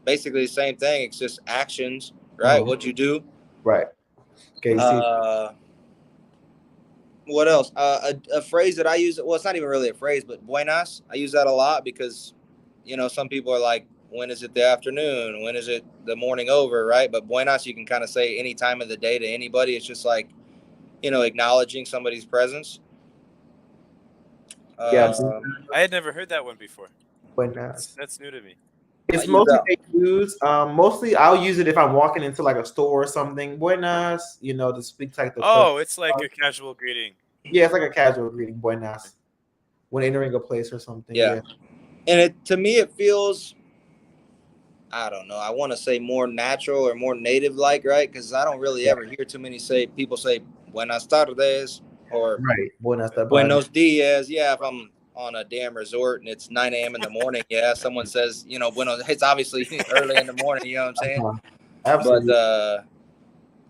basically the same thing. It's just actions, right? What'd you do? Right. Okay. What else? A phrase that I use. Well, it's not even really a phrase, but buenas. I use that a lot because, some people are like, when is it the afternoon? When is it the morning over? Right. But buenas, you can kind of say any time of the day to anybody. It's just like, acknowledging somebody's presence. Yeah. I had never heard that one before. Buenas. That's new to me. It's mostly they use. Mostly, I'll use it if I'm walking into like a store or something. Buenas, to speak like the. Oh, it's like a casual greeting. Yeah, it's like a casual greeting. Buenas, when entering a place or something. Yeah. And to me, it feels, I don't know, I want to say more natural or more native like, right? Because I don't really ever hear too many people say buenas tardes or buenos dias. Yeah, if I'm on a damn resort and it's 9 a.m. in the morning, someone says, buenos, it's obviously early in the morning, you know what I'm saying? Absolutely. But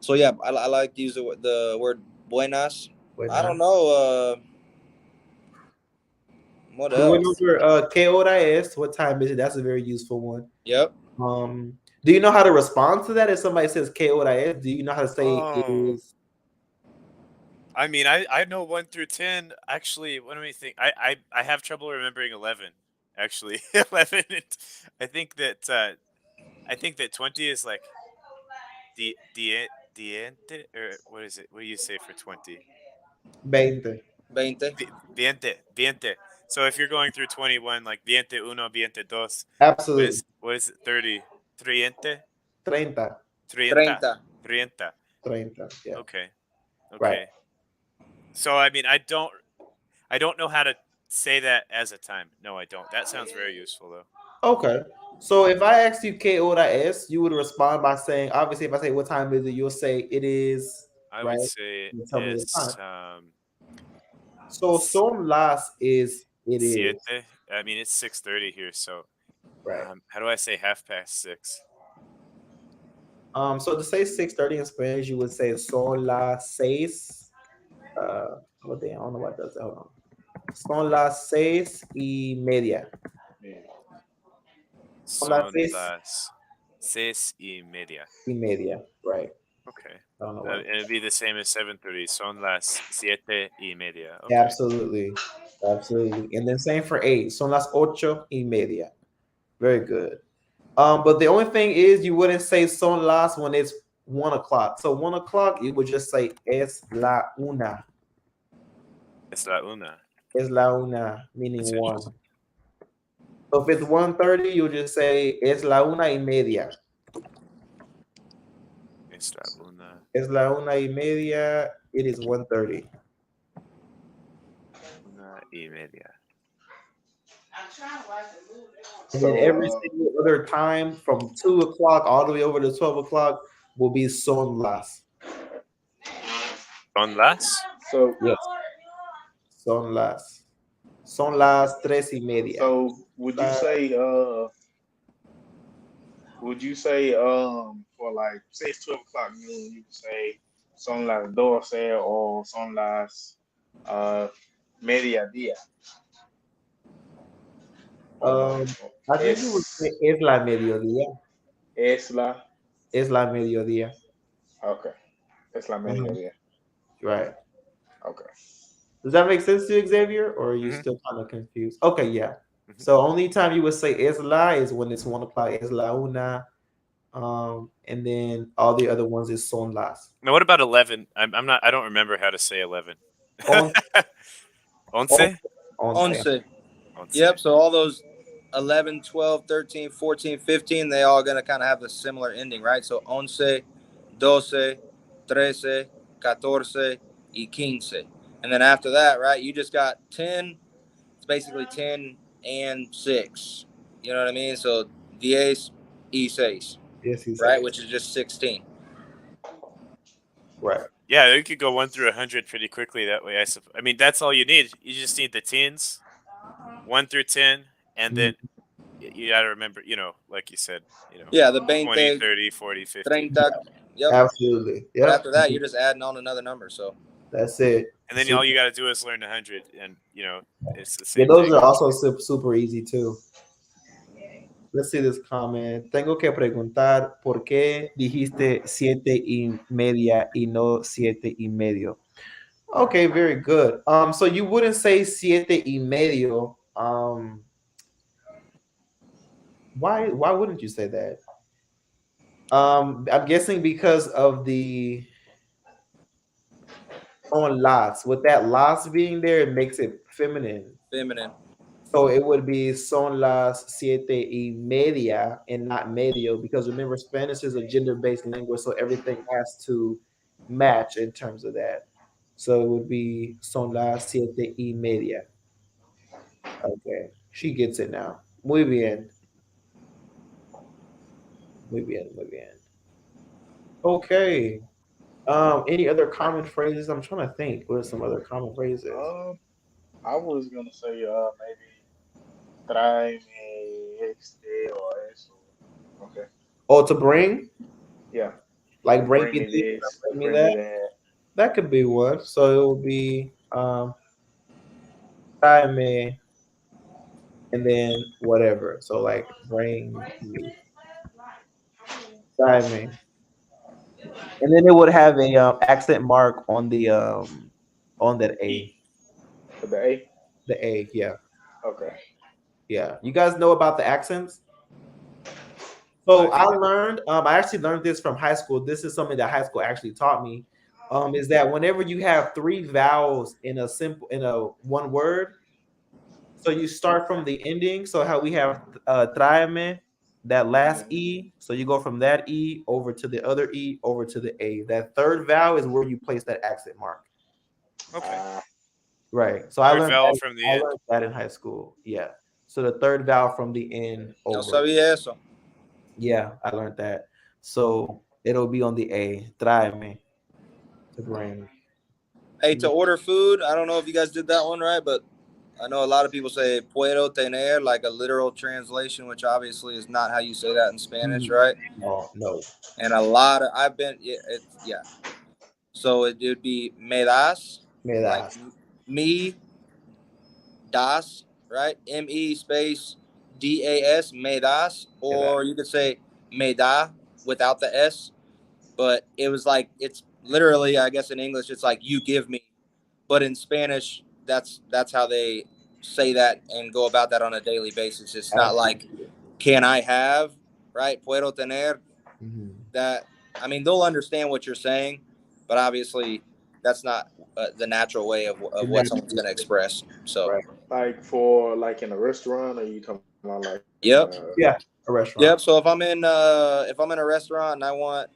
so yeah, I like to use the word buenas. I don't know what else. ¿Qué hora es? What time is it? That's a very useful one. Yep. Do you know how to respond to that if somebody says ¿Qué hora es? Do you know how to say it is? I mean, I know 1 through 10. Actually, what do we think? I have trouble remembering 11. Actually, 11. I think that 20 is like diente, or what is it? What do you say for 20? 20. Viente. So if you're going through 21, like viente uno, viente dos. Absolutely. What is it? 30? Triente? 30. 30. Yeah. Okay. Right. So I mean, I don't know how to say that as a time. No, I don't. That sounds very useful though. Okay. So if I asked you ¿Qué hora es? You would respond by saying, obviously, if I say what time is it, you'll say it is. I would say it's So son las is it siete. is. I mean, it's 6:30 here. So right. How do I say 6:30? So to say 6:30 in Spanish, you would say son las 6. I don't know what does that. Hold on. Son las 6:30. Son las 6:30. Right. Okay. I don't know It'd be the same as 7:30. Son las 7:30. Okay. Absolutely. And then same for 8. Son las 8:30. Very good. But the only thing is you wouldn't say son las when it's 1 o'clock. So 1 o'clock, you would just say es la una. Es la una. Es la una, meaning 1. So if it's 1:30, you'll just say es la 1:30. Es la una. Es la 1:30. It is 1:30. 1:30. And then every single other time from 2 o'clock all the way over to 12 o'clock will be son las. Son las? So yes. Son las 3:30. So would you say for like say it's 12 o'clock noon, you could say son las 12 or son las mediodía? I think you would say es la mediodía. Es la mediodía. Okay. Es la mediodía. Right. Okay. Does that make sense to you, Xavier? Or are you still kind of confused? Okay, yeah. So only time you would say es la is when it's 1 o'clock, es la una. And then all the other ones is son las. Now what about 11? I don't remember how to say 11. Once? Once. Once. Yep. So all those 11, 12, 13, 14, 15, they all going to kind of have a similar ending, right? So 11, 12, 13, 14, y 15. And then after that, right, you just got 10. It's basically 10 and 6. You know what I mean? So 10 y 6, Yes, he's right? Which is just 16. right. Yeah, you could go 1 through 100 pretty quickly that way. I mean, that's all you need. You just need the tens, 1 through 10, and then you got to remember, like you said, Yeah, the 20, 20, 30, 40, 50. 30. Yep. Absolutely. But Yep. after that, you're just adding on another number. So That's it. And then all you got to do is learn 100, and it's the Yeah, same those thing. are also super easy too. Let's see this comment. Tengo que preguntar por qué dijiste 7:30 y no 7:30. Okay, very good. So you wouldn't say 7:30. Why wouldn't you say that? I'm guessing because of the on las. With that las being there, it makes it feminine. feminine. So it would be son las 7:30 and not medio, because remember, Spanish is a gender-based language, so everything has to match in terms of that. So it would be son las 7:30. Okay, she gets it now. Muy bien. Muy bien, muy bien. Okay. Any other common phrases? I'm trying to think. What are some other common phrases? I was gonna say maybe tráeme este or eso. Okay. Oh, to bring? Yeah. Like bring me me this, this, bring me bring that? me that. That could be one. So it will be tráeme and then whatever. So like bring me. Tráeme. And then it would have a accent mark on the on that A. For the A? The A, yeah. Okay. Yeah. You guys know about the accents? So I actually learned this from high school. This is something that high school actually taught me. Is that whenever you have 3 vowels in a one word, so you start from the ending. So how we have tráeme, that last E. So you go from that E over to the other E over to the A. That third vowel is where you place that accent mark. Okay. Right. So Third I learned vowel that, from the I end. learned that in high school. Yeah. So the third vowel from the end No over. sabía eso. Yeah, I learned that. So it'll be on the A. Tráeme, to bring. Hey, to order food, I don't know if you guys did that one right, but I know a lot of people say puedo tener, like a literal translation, which obviously is not how you say that in Spanish, right? No. And a lot of yeah. So it would be me das, Me like das. me das, right? M-E space D-A-S, me das, or you could say me da without the S. But it was like, it's literally, I guess in English, it's like you give me, but in Spanish, that's how they say that and go about that on a daily basis. It's not like, can I have, right? Puedo tener. That, I mean, they'll understand what you're saying, but obviously that's not the natural way of what someone's going to express. So, Right. Like for like in a restaurant, or you talking about like? Yep. Yeah, a restaurant. Yep. So if I'm in a restaurant and I want,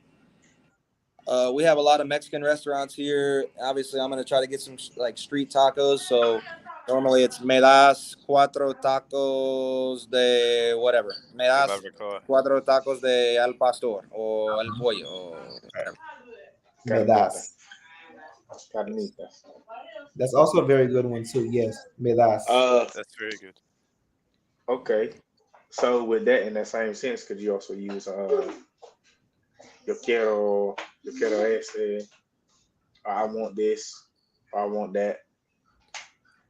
we have a lot of Mexican restaurants here. Obviously, I'm going to try to get some like street tacos. So normally it's me das 4 tacos de whatever. Me das 4 tacos de al pastor or al pollo or whatever. Me das. Carnitas. That's also a very good one too. Yes, me das. That's very good. Okay. So with that, in that same sense, could you also use yo quiero este, or I want this, or I want that?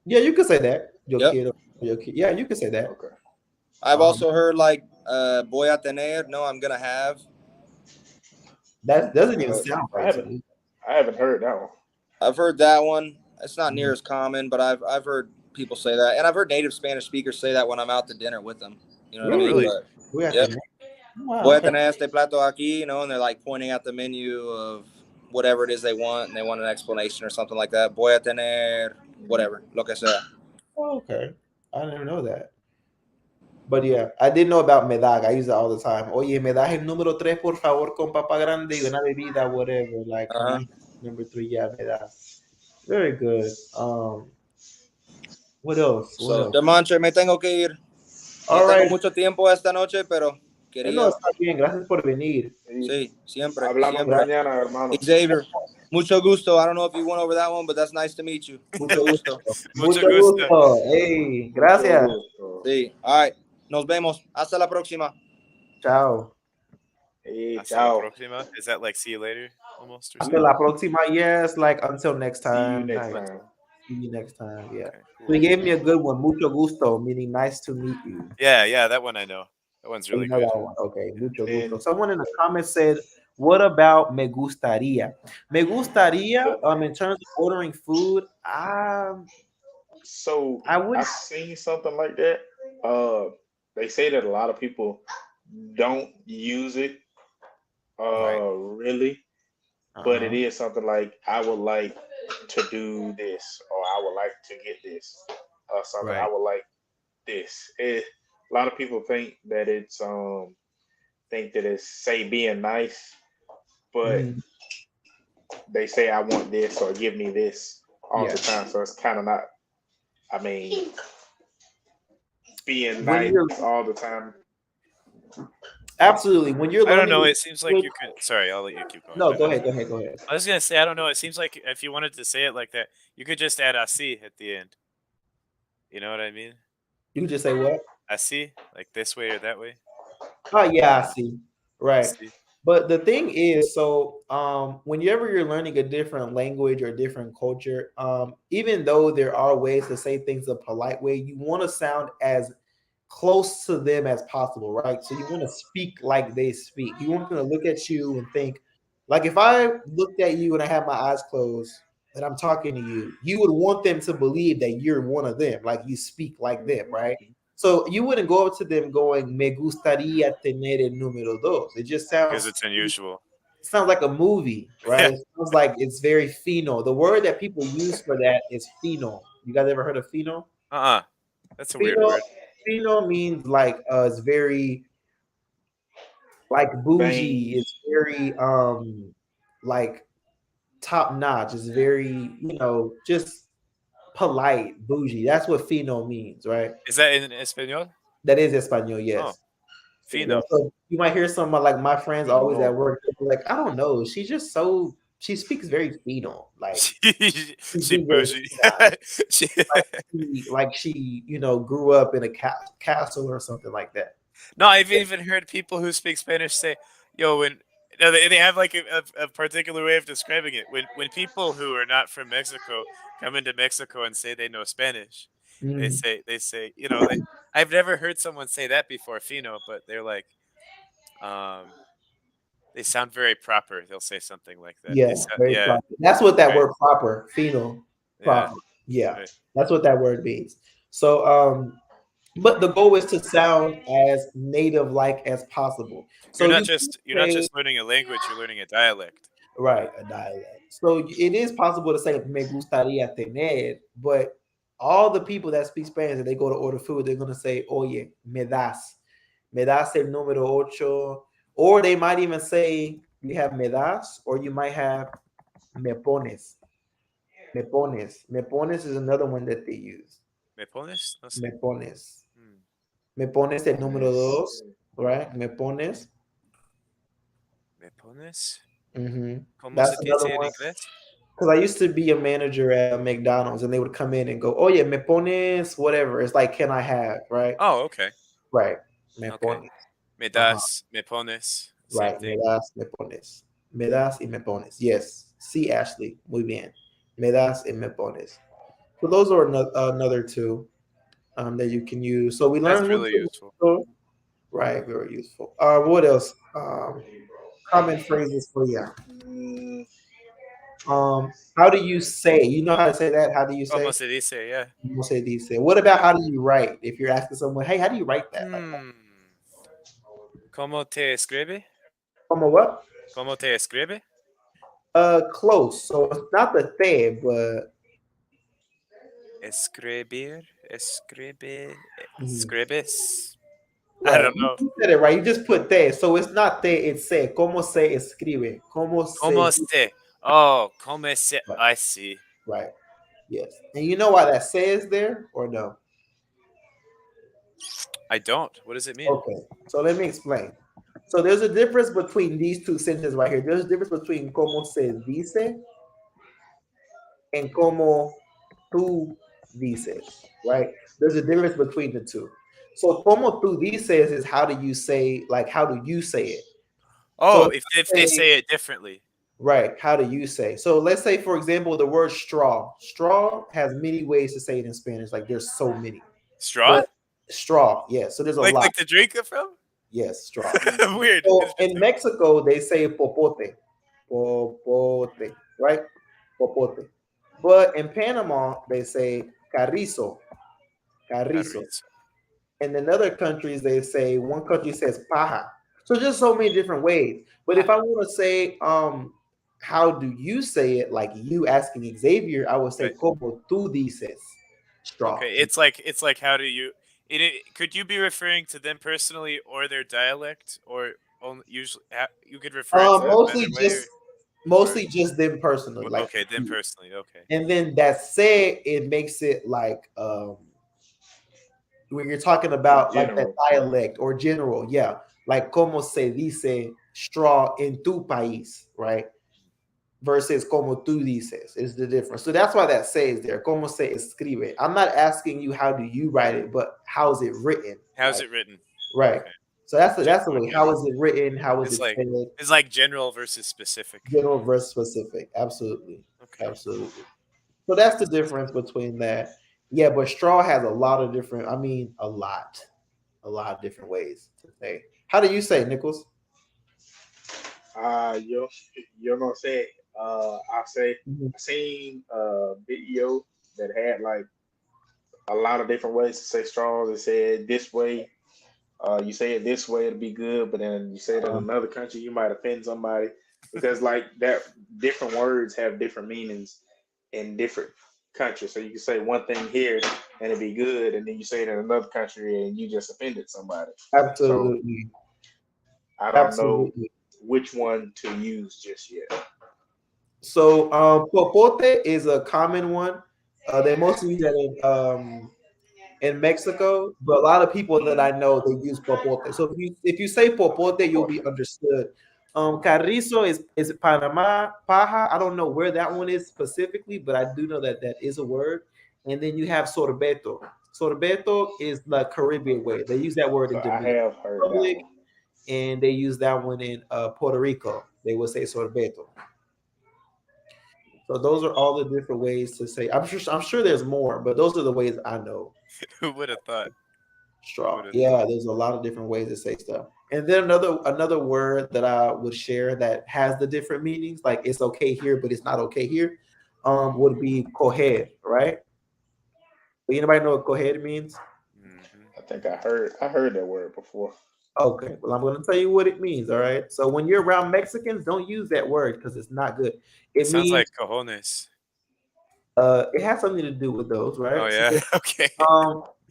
Yeah, you could say that. Yo Yep. quiero. Yeah, you could say that. Okay. I've also heard like voy a tener. No, I'm gonna have. That doesn't even sound right to me. I haven't heard that one. I've heard that one. It's not near as common, but I've heard people say that, and I've heard native Spanish speakers say that when I'm out to dinner with them. You know what I mean? But, We have yep. to. Wow. Voy a tener este plato aquí, you know, and they're like pointing out the menu of whatever it is they want, and they want an explanation or something like that. Voy a tener whatever, lo que sea. Oh, okay. I didn't know that. But yeah, I did know about Medag. I use it all the time. Oye, me das el número 3, por favor, con papa grande y una bebida, whatever. Like, Uh-huh. number 3, yeah, me da. Very good. What else? What So, else? Demontre, me tengo que ir. No All tengo right. mucho tiempo esta noche, pero quería. No, está bien. Gracias por venir. Sí, siempre. Hablamos siempre. mañana, hermano. Xavier, mucho gusto. I don't know if you went over that one, but that's nice to meet you. Mucho gusto. Mucho Mucho gusto. gusto. Hey, gracias. Sí, all right. Nos vemos. Hasta la próxima. Chao. Hey, Hasta la ciao. próxima. Is that like see you later almost? Or Hasta something? la próxima. Yes, like until next See you time. next Like, time. see you next time. Yeah. Okay, So he cool. gave me a good one. Mucho gusto, meaning nice to meet you. Yeah, that one I know. That one's Oh, you really know good. that one. Okay. Mucho And- gusto. Someone in the comments said, what about me gustaría? Me gustaría, in terms of ordering food, So I would. I've seen something like that. They say that a lot of people don't use it, Right. really, but it Uh-huh. is something like I would like to do this, or I would like to get this, or something. I Right. would like this. A lot of people think that it's say being nice, but Mhm. they say I want this or give me this all Yeah. the time. So it's kind of not. I mean, being When nice you're- all the time. Absolutely. When you're I learning, don't know. It seems like with- you could. Sorry, I'll let you keep going. No, but, go ahead. Go ahead. Go ahead. I was gonna say I don't know. It seems like if you wanted to say it like that, you could just add así at the end. You know what I mean? You can just say what? Así, like this way or that way. Oh yeah, I see. Right. Así. But the thing is, so whenever you're learning a different language or different culture, even though there are ways to say things a polite way, you want to sound as close to them as possible, right? So you want to speak like they speak. You want them to look at you and think, like if I looked at you and I had my eyes closed and I'm talking to you, you would want them to believe that you're one of them, like you speak like them, right? So you wouldn't go up to them going, "Me gustaría tener el número dos." It just Because sounds it's unusual. it sounds like a movie, right? It sounds like it's very fino. The word that people use for that is fino. You guys ever heard of fino? That's a weird Fino, word. fino means like it's very like bougie. It's very like top notch. It's very just polite, bougie. That's what fino means, right? Is that in Espanol? That is Espanol, yes. Oh, fino. So you might hear some of like my friends always at work like, I don't know, she's just so she speaks very fino, like she bougie. like she grew up in a castle or something like that. No, I've even heard people who speak Spanish say, "Yo, when." No, they have like a particular way of describing it. When people who are not from Mexico come into Mexico and say they know Spanish, they say I've never heard someone say that before, fino, but they're like, they sound very proper. They'll say something like that. Yeah, very proper. That's what that word proper, fino, proper. Yeah, right. that's what that word means. So, but the goal is to sound as native like as possible. So you're not just learning a language; you're learning a dialect. Right, a dialect. So it is possible to say "me gustaría tener," but all the people that speak Spanish and they go to order food, they're gonna say, "Oye, me das el número ocho," or they might even say, "You have me das," or you might have "me pones." Me pones. Me pones is another one that they use. ¿Me pones? No sé. Me pones. Me pones el número dos, right? Me pones. ¿Me pones? Mm-hmm. ¿Cómo That's se dice another en one. inglés? Because I used to be a manager at McDonald's, and they would come in and go, "Oh yeah, me pones whatever." It's like, "Can I have?" Right? Oh, okay. Right. Me Okay. pones. Me das, me pones. Same Right. thing. Me das, me pones. Me das y me pones. Yes. See, Ashley. Muy bien. Me das y me pones. So those are another two that you can use. So we learned That's really useful. Right. Very useful. What else? Common phrases for you. How do you say? You know how to say that? How do you say? ¿Cómo se dice? Yeah. ¿Cómo se dice? What about how do you write? If you're asking someone, "Hey, how do you write that?" ¿Cómo te escribe? ¿Cómo what? ¿Cómo te escribe? Close. So it's not the te, but Escribir. Mhm. Escribes. I Right. don't know. You said it right. You just put te. So it's not te, it's se. ¿Cómo se escribe? ¿Cómo se Como dice? se? Oh, como se? Right. I see. Right. Yes. And you know why that se is there or no? I don't. What does it mean? Okay. So let me explain. So there's a difference between these two sentences right here. There's a difference between como se dice and como tú dices, right? There's a difference between the two. So como tú dices is how do you say, like, how do you say it? Oh, So if they say it differently. right, how do you say? So let's say, for example, the word straw. Straw has many ways to say it in Spanish. Like there's so many. Straw? But straw, yeah. So there's a lot. Like the drink from? Yes, straw. Weird. So in Mexico, they say popote. Popote, right? Popote. But in Panama, they say carrizo. Carrizo. And in other countries, they say, one country says paja. So just so many different ways. But if I want to say, how do you say it? Like you asking Xavier, I would say, Right. como tú dices. Straw. Okay, it's like how do you? Could you be referring to them personally or their dialect, or only usually you could refer to them Mostly either way, just mostly just them personally. Like okay, them personally. Okay. and then that say it makes it like when you're talking about like that dialect or general, yeah, like como se dice straw in tu país, right? Versus como tú dices is the difference. So that's why that say is there. Como se escribe. I'm not asking you how do you write it, but how is it written? How's like, it written? Right. Okay. So that's the way. How is it written? How is It's it like said? it's like general versus specific. General versus specific. Absolutely. Okay. Absolutely. So that's the difference between that. Yeah, but straw has a lot of different, a lot of different ways to say. How do you say, Nichols? Yo no sé. I say Mhm. I seen a video that had like a lot of different ways to say straws. It said this way. You say it this way, it'll be good, but then you say it in another country, you might offend somebody because like that different words have different meanings in different countries. So you can say one thing here and it'd be good, and then you say it in another country and you just offended somebody. Absolutely. So I don't Absolutely. know which one to use just yet. So popote is a common one. They mostly use that in Mexico, but a lot of people that I know they use popote. So if you say popote, you'll be understood. Carrizo is Panama paja. I don't know where that one is specifically, but I do know that that is a word. And then you have sorbeto. Sorbeto is the Caribbean way. They use that word in So I Dominican have heard Republic, that one. and they use that one in Puerto Rico. They would say sorbeto. So those are all the different ways to say. I'm sure there's more, but those are the ways I know. Who would have thought? Straw. Yeah, there's a lot of different ways to say stuff. And then another word that I would share that has the different meanings, like it's okay here, but it's not okay here, would be coger, right? Anybody know what coger means? I think I heard that word before. Okay, well, I'm going to tell you what it means. All right. So when you're around Mexicans, don't use that word because it's not good. It Sounds means like cojones. it has something to do with those, right? Oh yeah. Okay.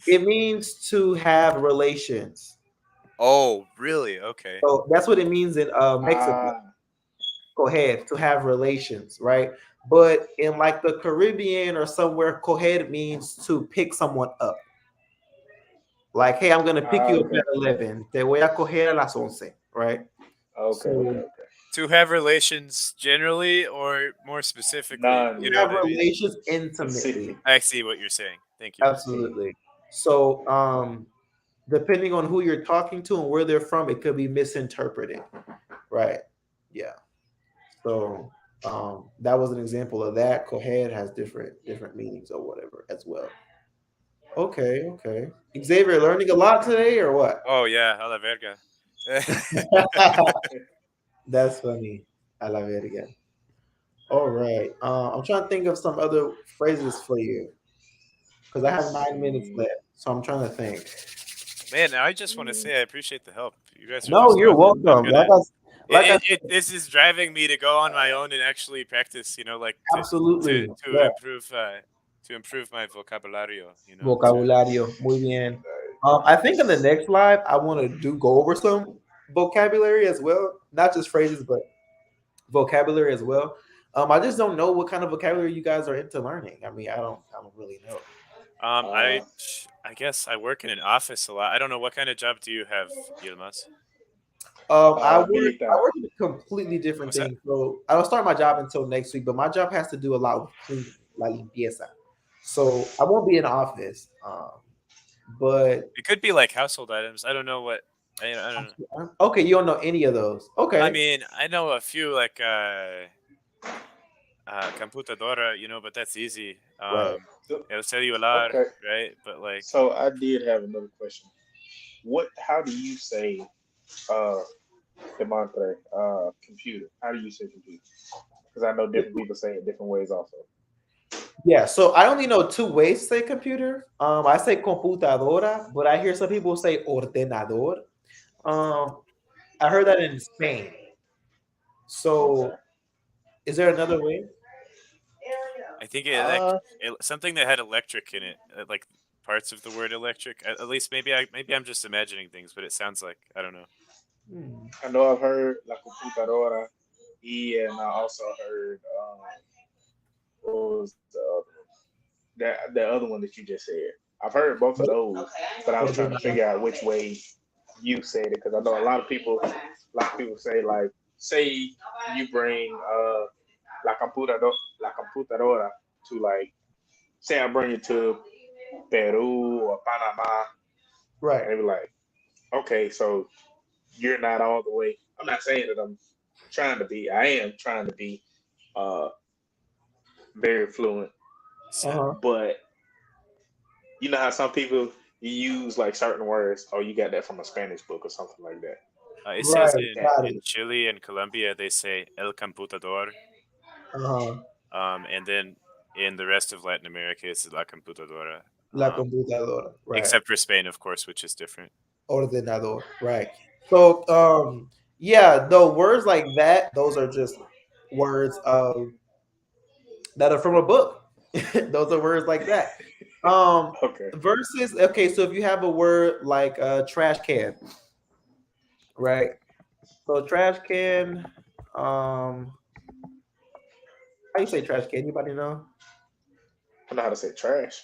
It means to have relations. Oh, really? Okay. So that's what it means in Mexico. Coger, to have relations, right? But in like the Caribbean or somewhere, coger means to pick someone up. Like, hey, I'm gonna pick you up at 11. Te voy a coger a las 11, right? Okay. To have relations generally or more specifically? You have relations intimately. I see what you're saying. Thank you. Absolutely. So depending on who you're talking to and where they're from, it could be misinterpreted. Right. Yeah. So that was an example of that. Coheed has different meanings or whatever as well. Okay. Xavier, learning a lot today or what? Oh yeah, a la verga. That's funny. A la verga. All right. I'm trying to think of some other phrases for you because I have 9 minutes left. So I'm trying to think. Man, I just want to say I appreciate the help. You guys are No, you're welcome. This is driving me to go on my own and actually practice. Absolutely to improve to improve my vocabulario. You know, Vocabulario. Muy bien. I think in the next live, I want to go over some vocabulary as well, not just phrases, but vocabulary as well. I just don't know what kind of vocabulary you guys are into learning. I mean, I don't really know. I guess I work in an office a lot. I don't know, what kind of job do you have, Yilmaz? I work militar. in a completely different What's that? thing. So I don't start my job until next week, but my job has to do a lot with cleaning, la limpieza. So I won't be in the office. But It could be like household items. I don't know what. I don't know. okay, you don't know any of those. Okay. I mean, I know a few like computadora, you know, but that's easy. Right. El celular, Okay. right? But like, So I did have another question. How do you say demontre computer? How do you say computer? Because I know different people say it different ways also. Yeah, so I only know two ways to say computer. I say computadora, but I hear some people say ordenador. I heard that in Spain. So Okay. is there another way? I think something that had electric in it, like parts of the word electric. At least maybe I'm just imagining things, but it sounds like, I don't know. I know I've heard la computadora, and I also heard what was the other one? The other one that you just said. I've heard both of those, but I was trying to figure out which way you said it because I know a lot of people say like, say you bring la computadora to, like, say I bring it to Peru or Panama, and Right. they be like, okay, so you're not all the way. I'm not saying that I'm trying to be. I am trying to be very fluent, Uh-huh. but you know how some people you use like certain words, or you got that from a Spanish book or something like that. It says Right, got in it. Chile and Colombia they say el computador, Uh-huh. and then in the rest of Latin America it's la computadora. La computadora. Right. Except for Spain, of course, which is different. Ordenador. Right. So yeah, though words like that, those are just words that are from a book. Those are words like that. Okay. Versus, okay, so if you have a word like trash can, right? So trash can, how you say trash can? Anybody know? I know how to say trash.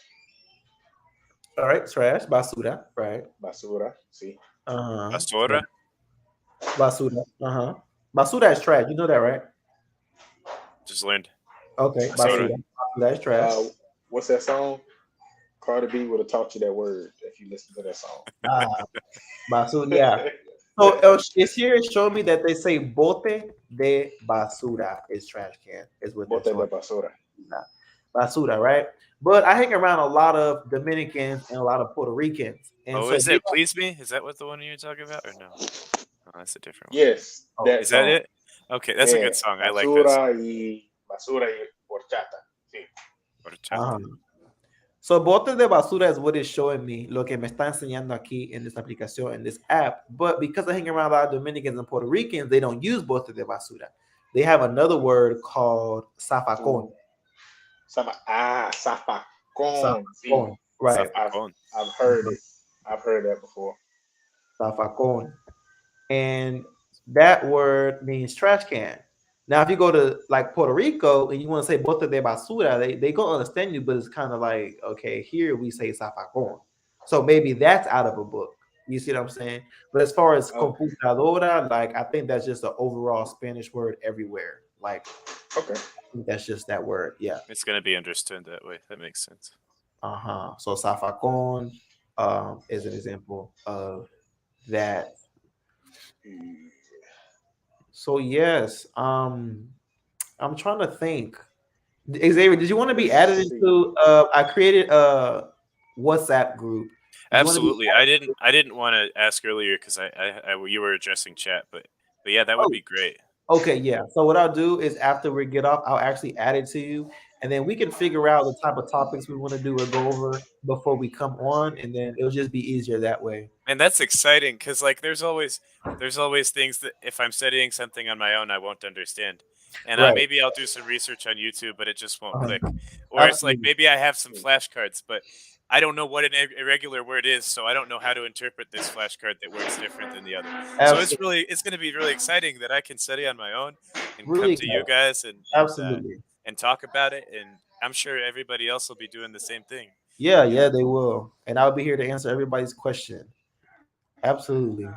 All right, trash, basura, right? Basura. See. Basura? Basura. Basura is trash. You know that, right? Just learned. Okay, Basura. basura. That's trash. What's that song? Cardi B would have taught you that word if you listen to that song. Basura, yeah. So it's here. It showed me that they say bote de basura is trash can. Is what Bote they're de showing. basura. Basura, right? But I hang around a lot of Dominicans and a lot of Puerto Ricans. And so is it Please Me? Is that what the one you're talking about, or no? Oh, that's a different one. Yes. Is that it? Okay, that's a good song. I like that song. Basura y horchata. Sí. Horchata. So bote de basura is what it's showing me, lo que me está enseñando aquí in this application, in this app. But because I hang around a lot of Dominicans and Puerto Ricans, they don't use bote de basura. They have another word called zafacón. Zafacón. Zafacón. Right. I've heard it. I've heard that before. Zafacón. And that word means trash can. Now, if you go to like Puerto Rico and you want to say bote de basura, they gonna understand you, but it's kind of like, okay, here we say zafacón. So maybe that's out of a book. You see what I'm saying? But as far as computadora, like I think that's just an overall Spanish word everywhere. Like, okay, that's just that word. Yeah, it's gonna be understood that way. That makes sense. So zafacón is an example of that. So yes, I'm trying to think. Xavier, did you want to be added into? I created a WhatsApp group. Absolutely. I didn't want to ask earlier because you were addressing chat, but yeah, that would be great. Okay, yeah. So what I'll do is after we get off, I'll actually add it to you, and then we can figure out the type of topics we want to do or go over before we come on, and then it'll just be easier that way. And that's exciting because like there's always things that if I'm studying something on my own I won't understand, and Right. maybe I'll do some research on YouTube, but it just won't Uh-huh. click. Or it's like Absolutely. maybe I have some flashcards, but I don't know what an irregular word is, so I don't know how to interpret this flashcard that works different than the other. So it's going to be really exciting that I can study on my own and Really come to you guys Absolutely. and talk about it, and I'm sure everybody else will be doing the same thing. Yeah, they will. And I'll be here to answer everybody's question. Absolutely.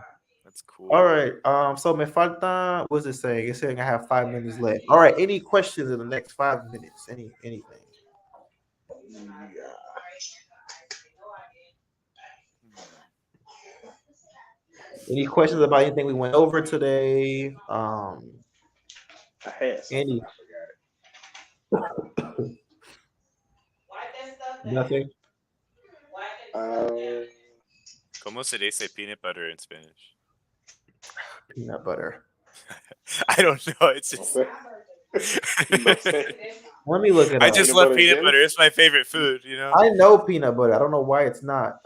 That's cool. All right. So me falta, what's it saying? It's saying I have 5 minutes left. All right. Any questions in the next 5 minutes? Anything? Any questions about anything we went over today? I had something. Any nothing? ¿Cómo se dice peanut butter in Spanish? Peanut butter. I don't know. It's just Let me look it I up. just Peanut love butter peanut jelly? butter. It's my favorite food, you know. I know peanut butter. I don't know why it's not.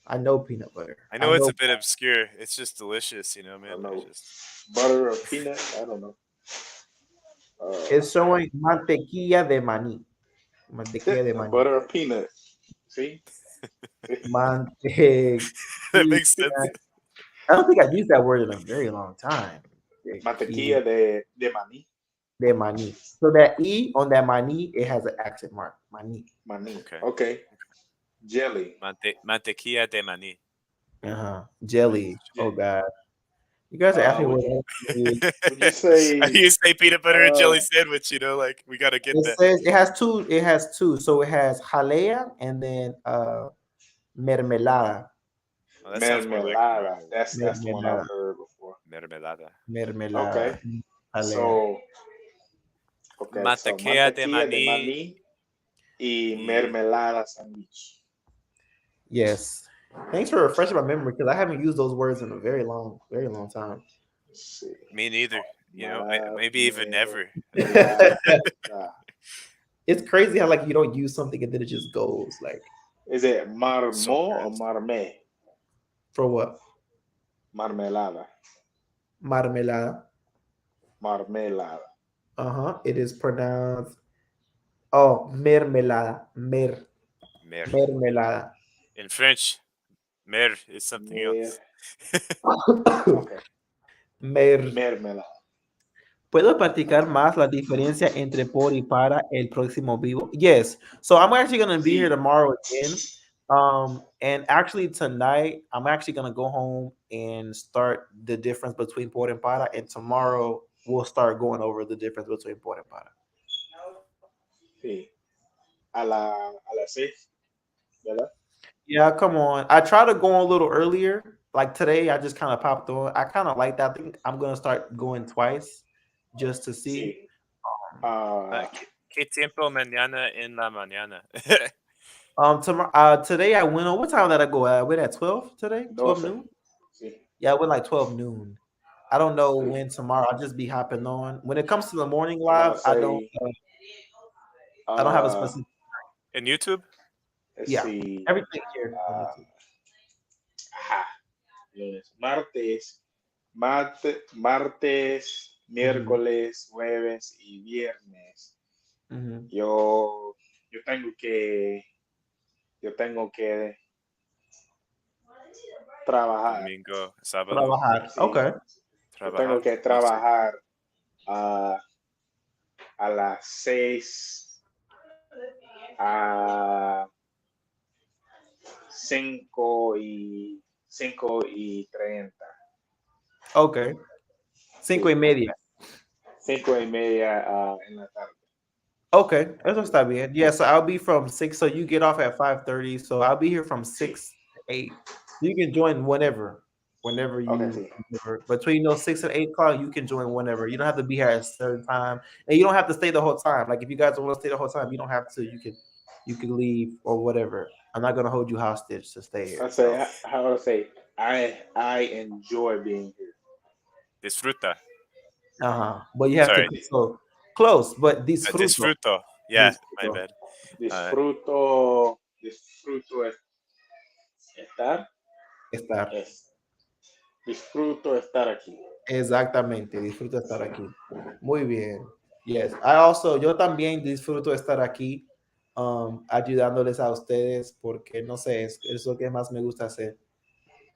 I know peanut butter. I know it's a bit obscure. It's just delicious, you know, man. I know. Just Butter or peanut? I don't know. It's showing mantequilla de maní. Mantequilla de maní. Butter or peanut? See? Mantequilla. that makes sense. I don't think I've used that word in a very long time. Mantequilla de maní. De maní. So that E on that maní, it has an accent mark. Maní. Maní. Okay. Okay. Jelly. Mantequilla de maní. Jelly. Oh God. You guys are asking what Would you say You say peanut butter and jelly sandwich, you know, like we gotta get it that. says it has two. It has two. So it has jalea and then mermelada. Oh, that sounds more like mermelada? That's the one I've Mermelada. heard before. mermelada. Mermelada. Okay. Jalea. So Mantequilla de maní. maní y mermelada sandwich. Yes. Thanks for refreshing my memory because I haven't used those words in a very long time. Let's see. Me neither. You know, maybe even never. It's crazy how like you don't use something and then it just goes like Is it marmot So or good. marmé? for what? Marmelada. Marmelada. Marmelada. It is pronounced mermelada. Mer. Mermelada. In French, mer is something else. Okay. Mermelada. ¿Puedo practicar más la diferencia entre por y para el próximo vivo? Yes. So I'm actually going to be here tomorrow again. And actually tonight, I'm actually going to go home and start the difference between por and para. And tomorrow, we'll start going over the difference between por and para. Sí. A las 6, ¿verdad? Yeah, come on. I try to go a little earlier. Like today, I just kind of popped on. I kind of like that. I think I'm going to start going twice just to see. Sí. ¿Qué tiempo mañana en la mañana? Tomorrow, today I went on. What time did I go? I went at 12 today. 12 noon. Sí. Yeah, I went like 12 noon. I don't know when tomorrow. I'll just be hopping on. When it comes to the morning live, I don't have a specific. In YouTube? Let's Yeah. see. Everything here. Lunes, martes, miércoles, jueves y viernes. Mhm. Yo tengo que trabajar. Domingo, sábado. Trabajar. Sí. Okay. Yo tengo que trabajar a las 6 a 5:30. Okay. 5:30. 5:30 en la tarde. Okay, eso está bien. Yeah, so I'll be from 6. So you get off at 5:30. So I'll be here from 6 to 8. You can join whenever you Okay. between those 6 and 8 o'clock. You can join whenever. You don't have to be here at a certain time, and you don't have to stay the whole time. Like if you guys don't want to stay the whole time, you don't have to. You can leave or whatever. I'm not gonna hold you hostage to stay here. I enjoy being here. Disfruta. But you have Sorry. to. So Close, but disfruto. Disfruto. Yeah, my Disfruto. bad. Disfruto estar. Estar. Disfruto estar aquí. Exactamente, disfruto estar aquí. Muy bien. Yes. Yo también disfruto estar aquí, ayudándoles a ustedes porque no sé, es lo que más me gusta hacer.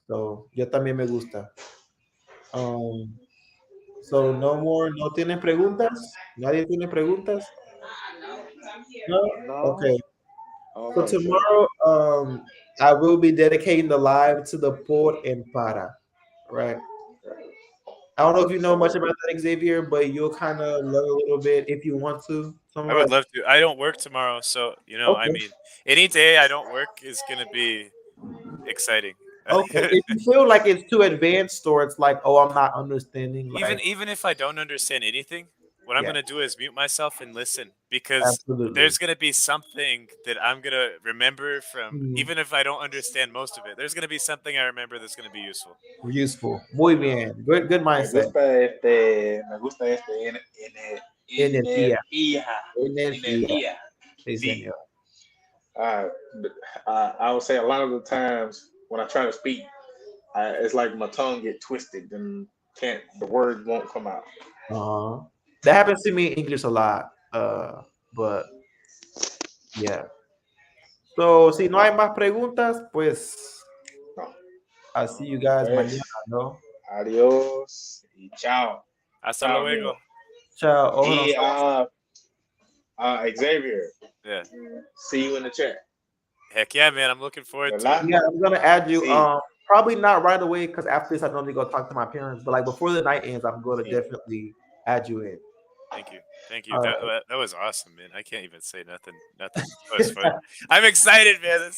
So, yo también me gusta. So no tienen preguntas? ¿Nadie tiene preguntas? No? No. Okay. So Okay. tomorrow, I will be dedicating the live to the por and para, right? I don't know if you know much about that, Xavier, but you'll kind of learn a little bit if you want to. I would love to. I don't work tomorrow, so I Okay. mean, any day I don't work is gonna be exciting. Okay. If you feel like it's too advanced or it's like, oh, I'm not understanding, even if I don't understand anything, what I'm Yeah. gonna do is mute myself and listen, because absolutely. there's gonna be something that I'm gonna remember from, Mhm. even if I don't understand most of it. There's gonna be something I remember that's gonna be useful. Useful. Muy bien. Good mindset. Me gusta Energía. energía. Sí, señor. I would say a lot of the times when I try to speak, it's like my tongue get twisted and the word won't come out. That happens to me in English a lot. But yeah. So, si no hay más preguntas, pues No. I'll see you guys Pues, mañana, ¿no? Adios y chao. Hasta Chao, luego. Chao. Y Xavier. Yeah. See you in the chat. Heck yeah, man. I'm looking forward to it. Yeah, I'm gonna add you. Sí. Probably not right away because after this I normally go talk to my parents. But like before the night ends, I'm going to definitely add you in. Thank you. All That was awesome, man. I can't even say nothing. That was fun. I'm excited, man.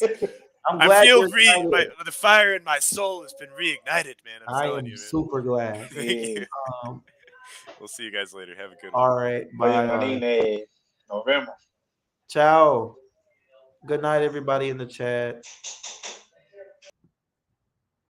I'm glad I feel you're excited. the fire in my soul has been reignited, man. I'm I telling am you, man. super glad. Thank you. We'll see you guys later. Have a good one. All right. Bye. Nos vemos. Ciao. Good night, everybody in the chat.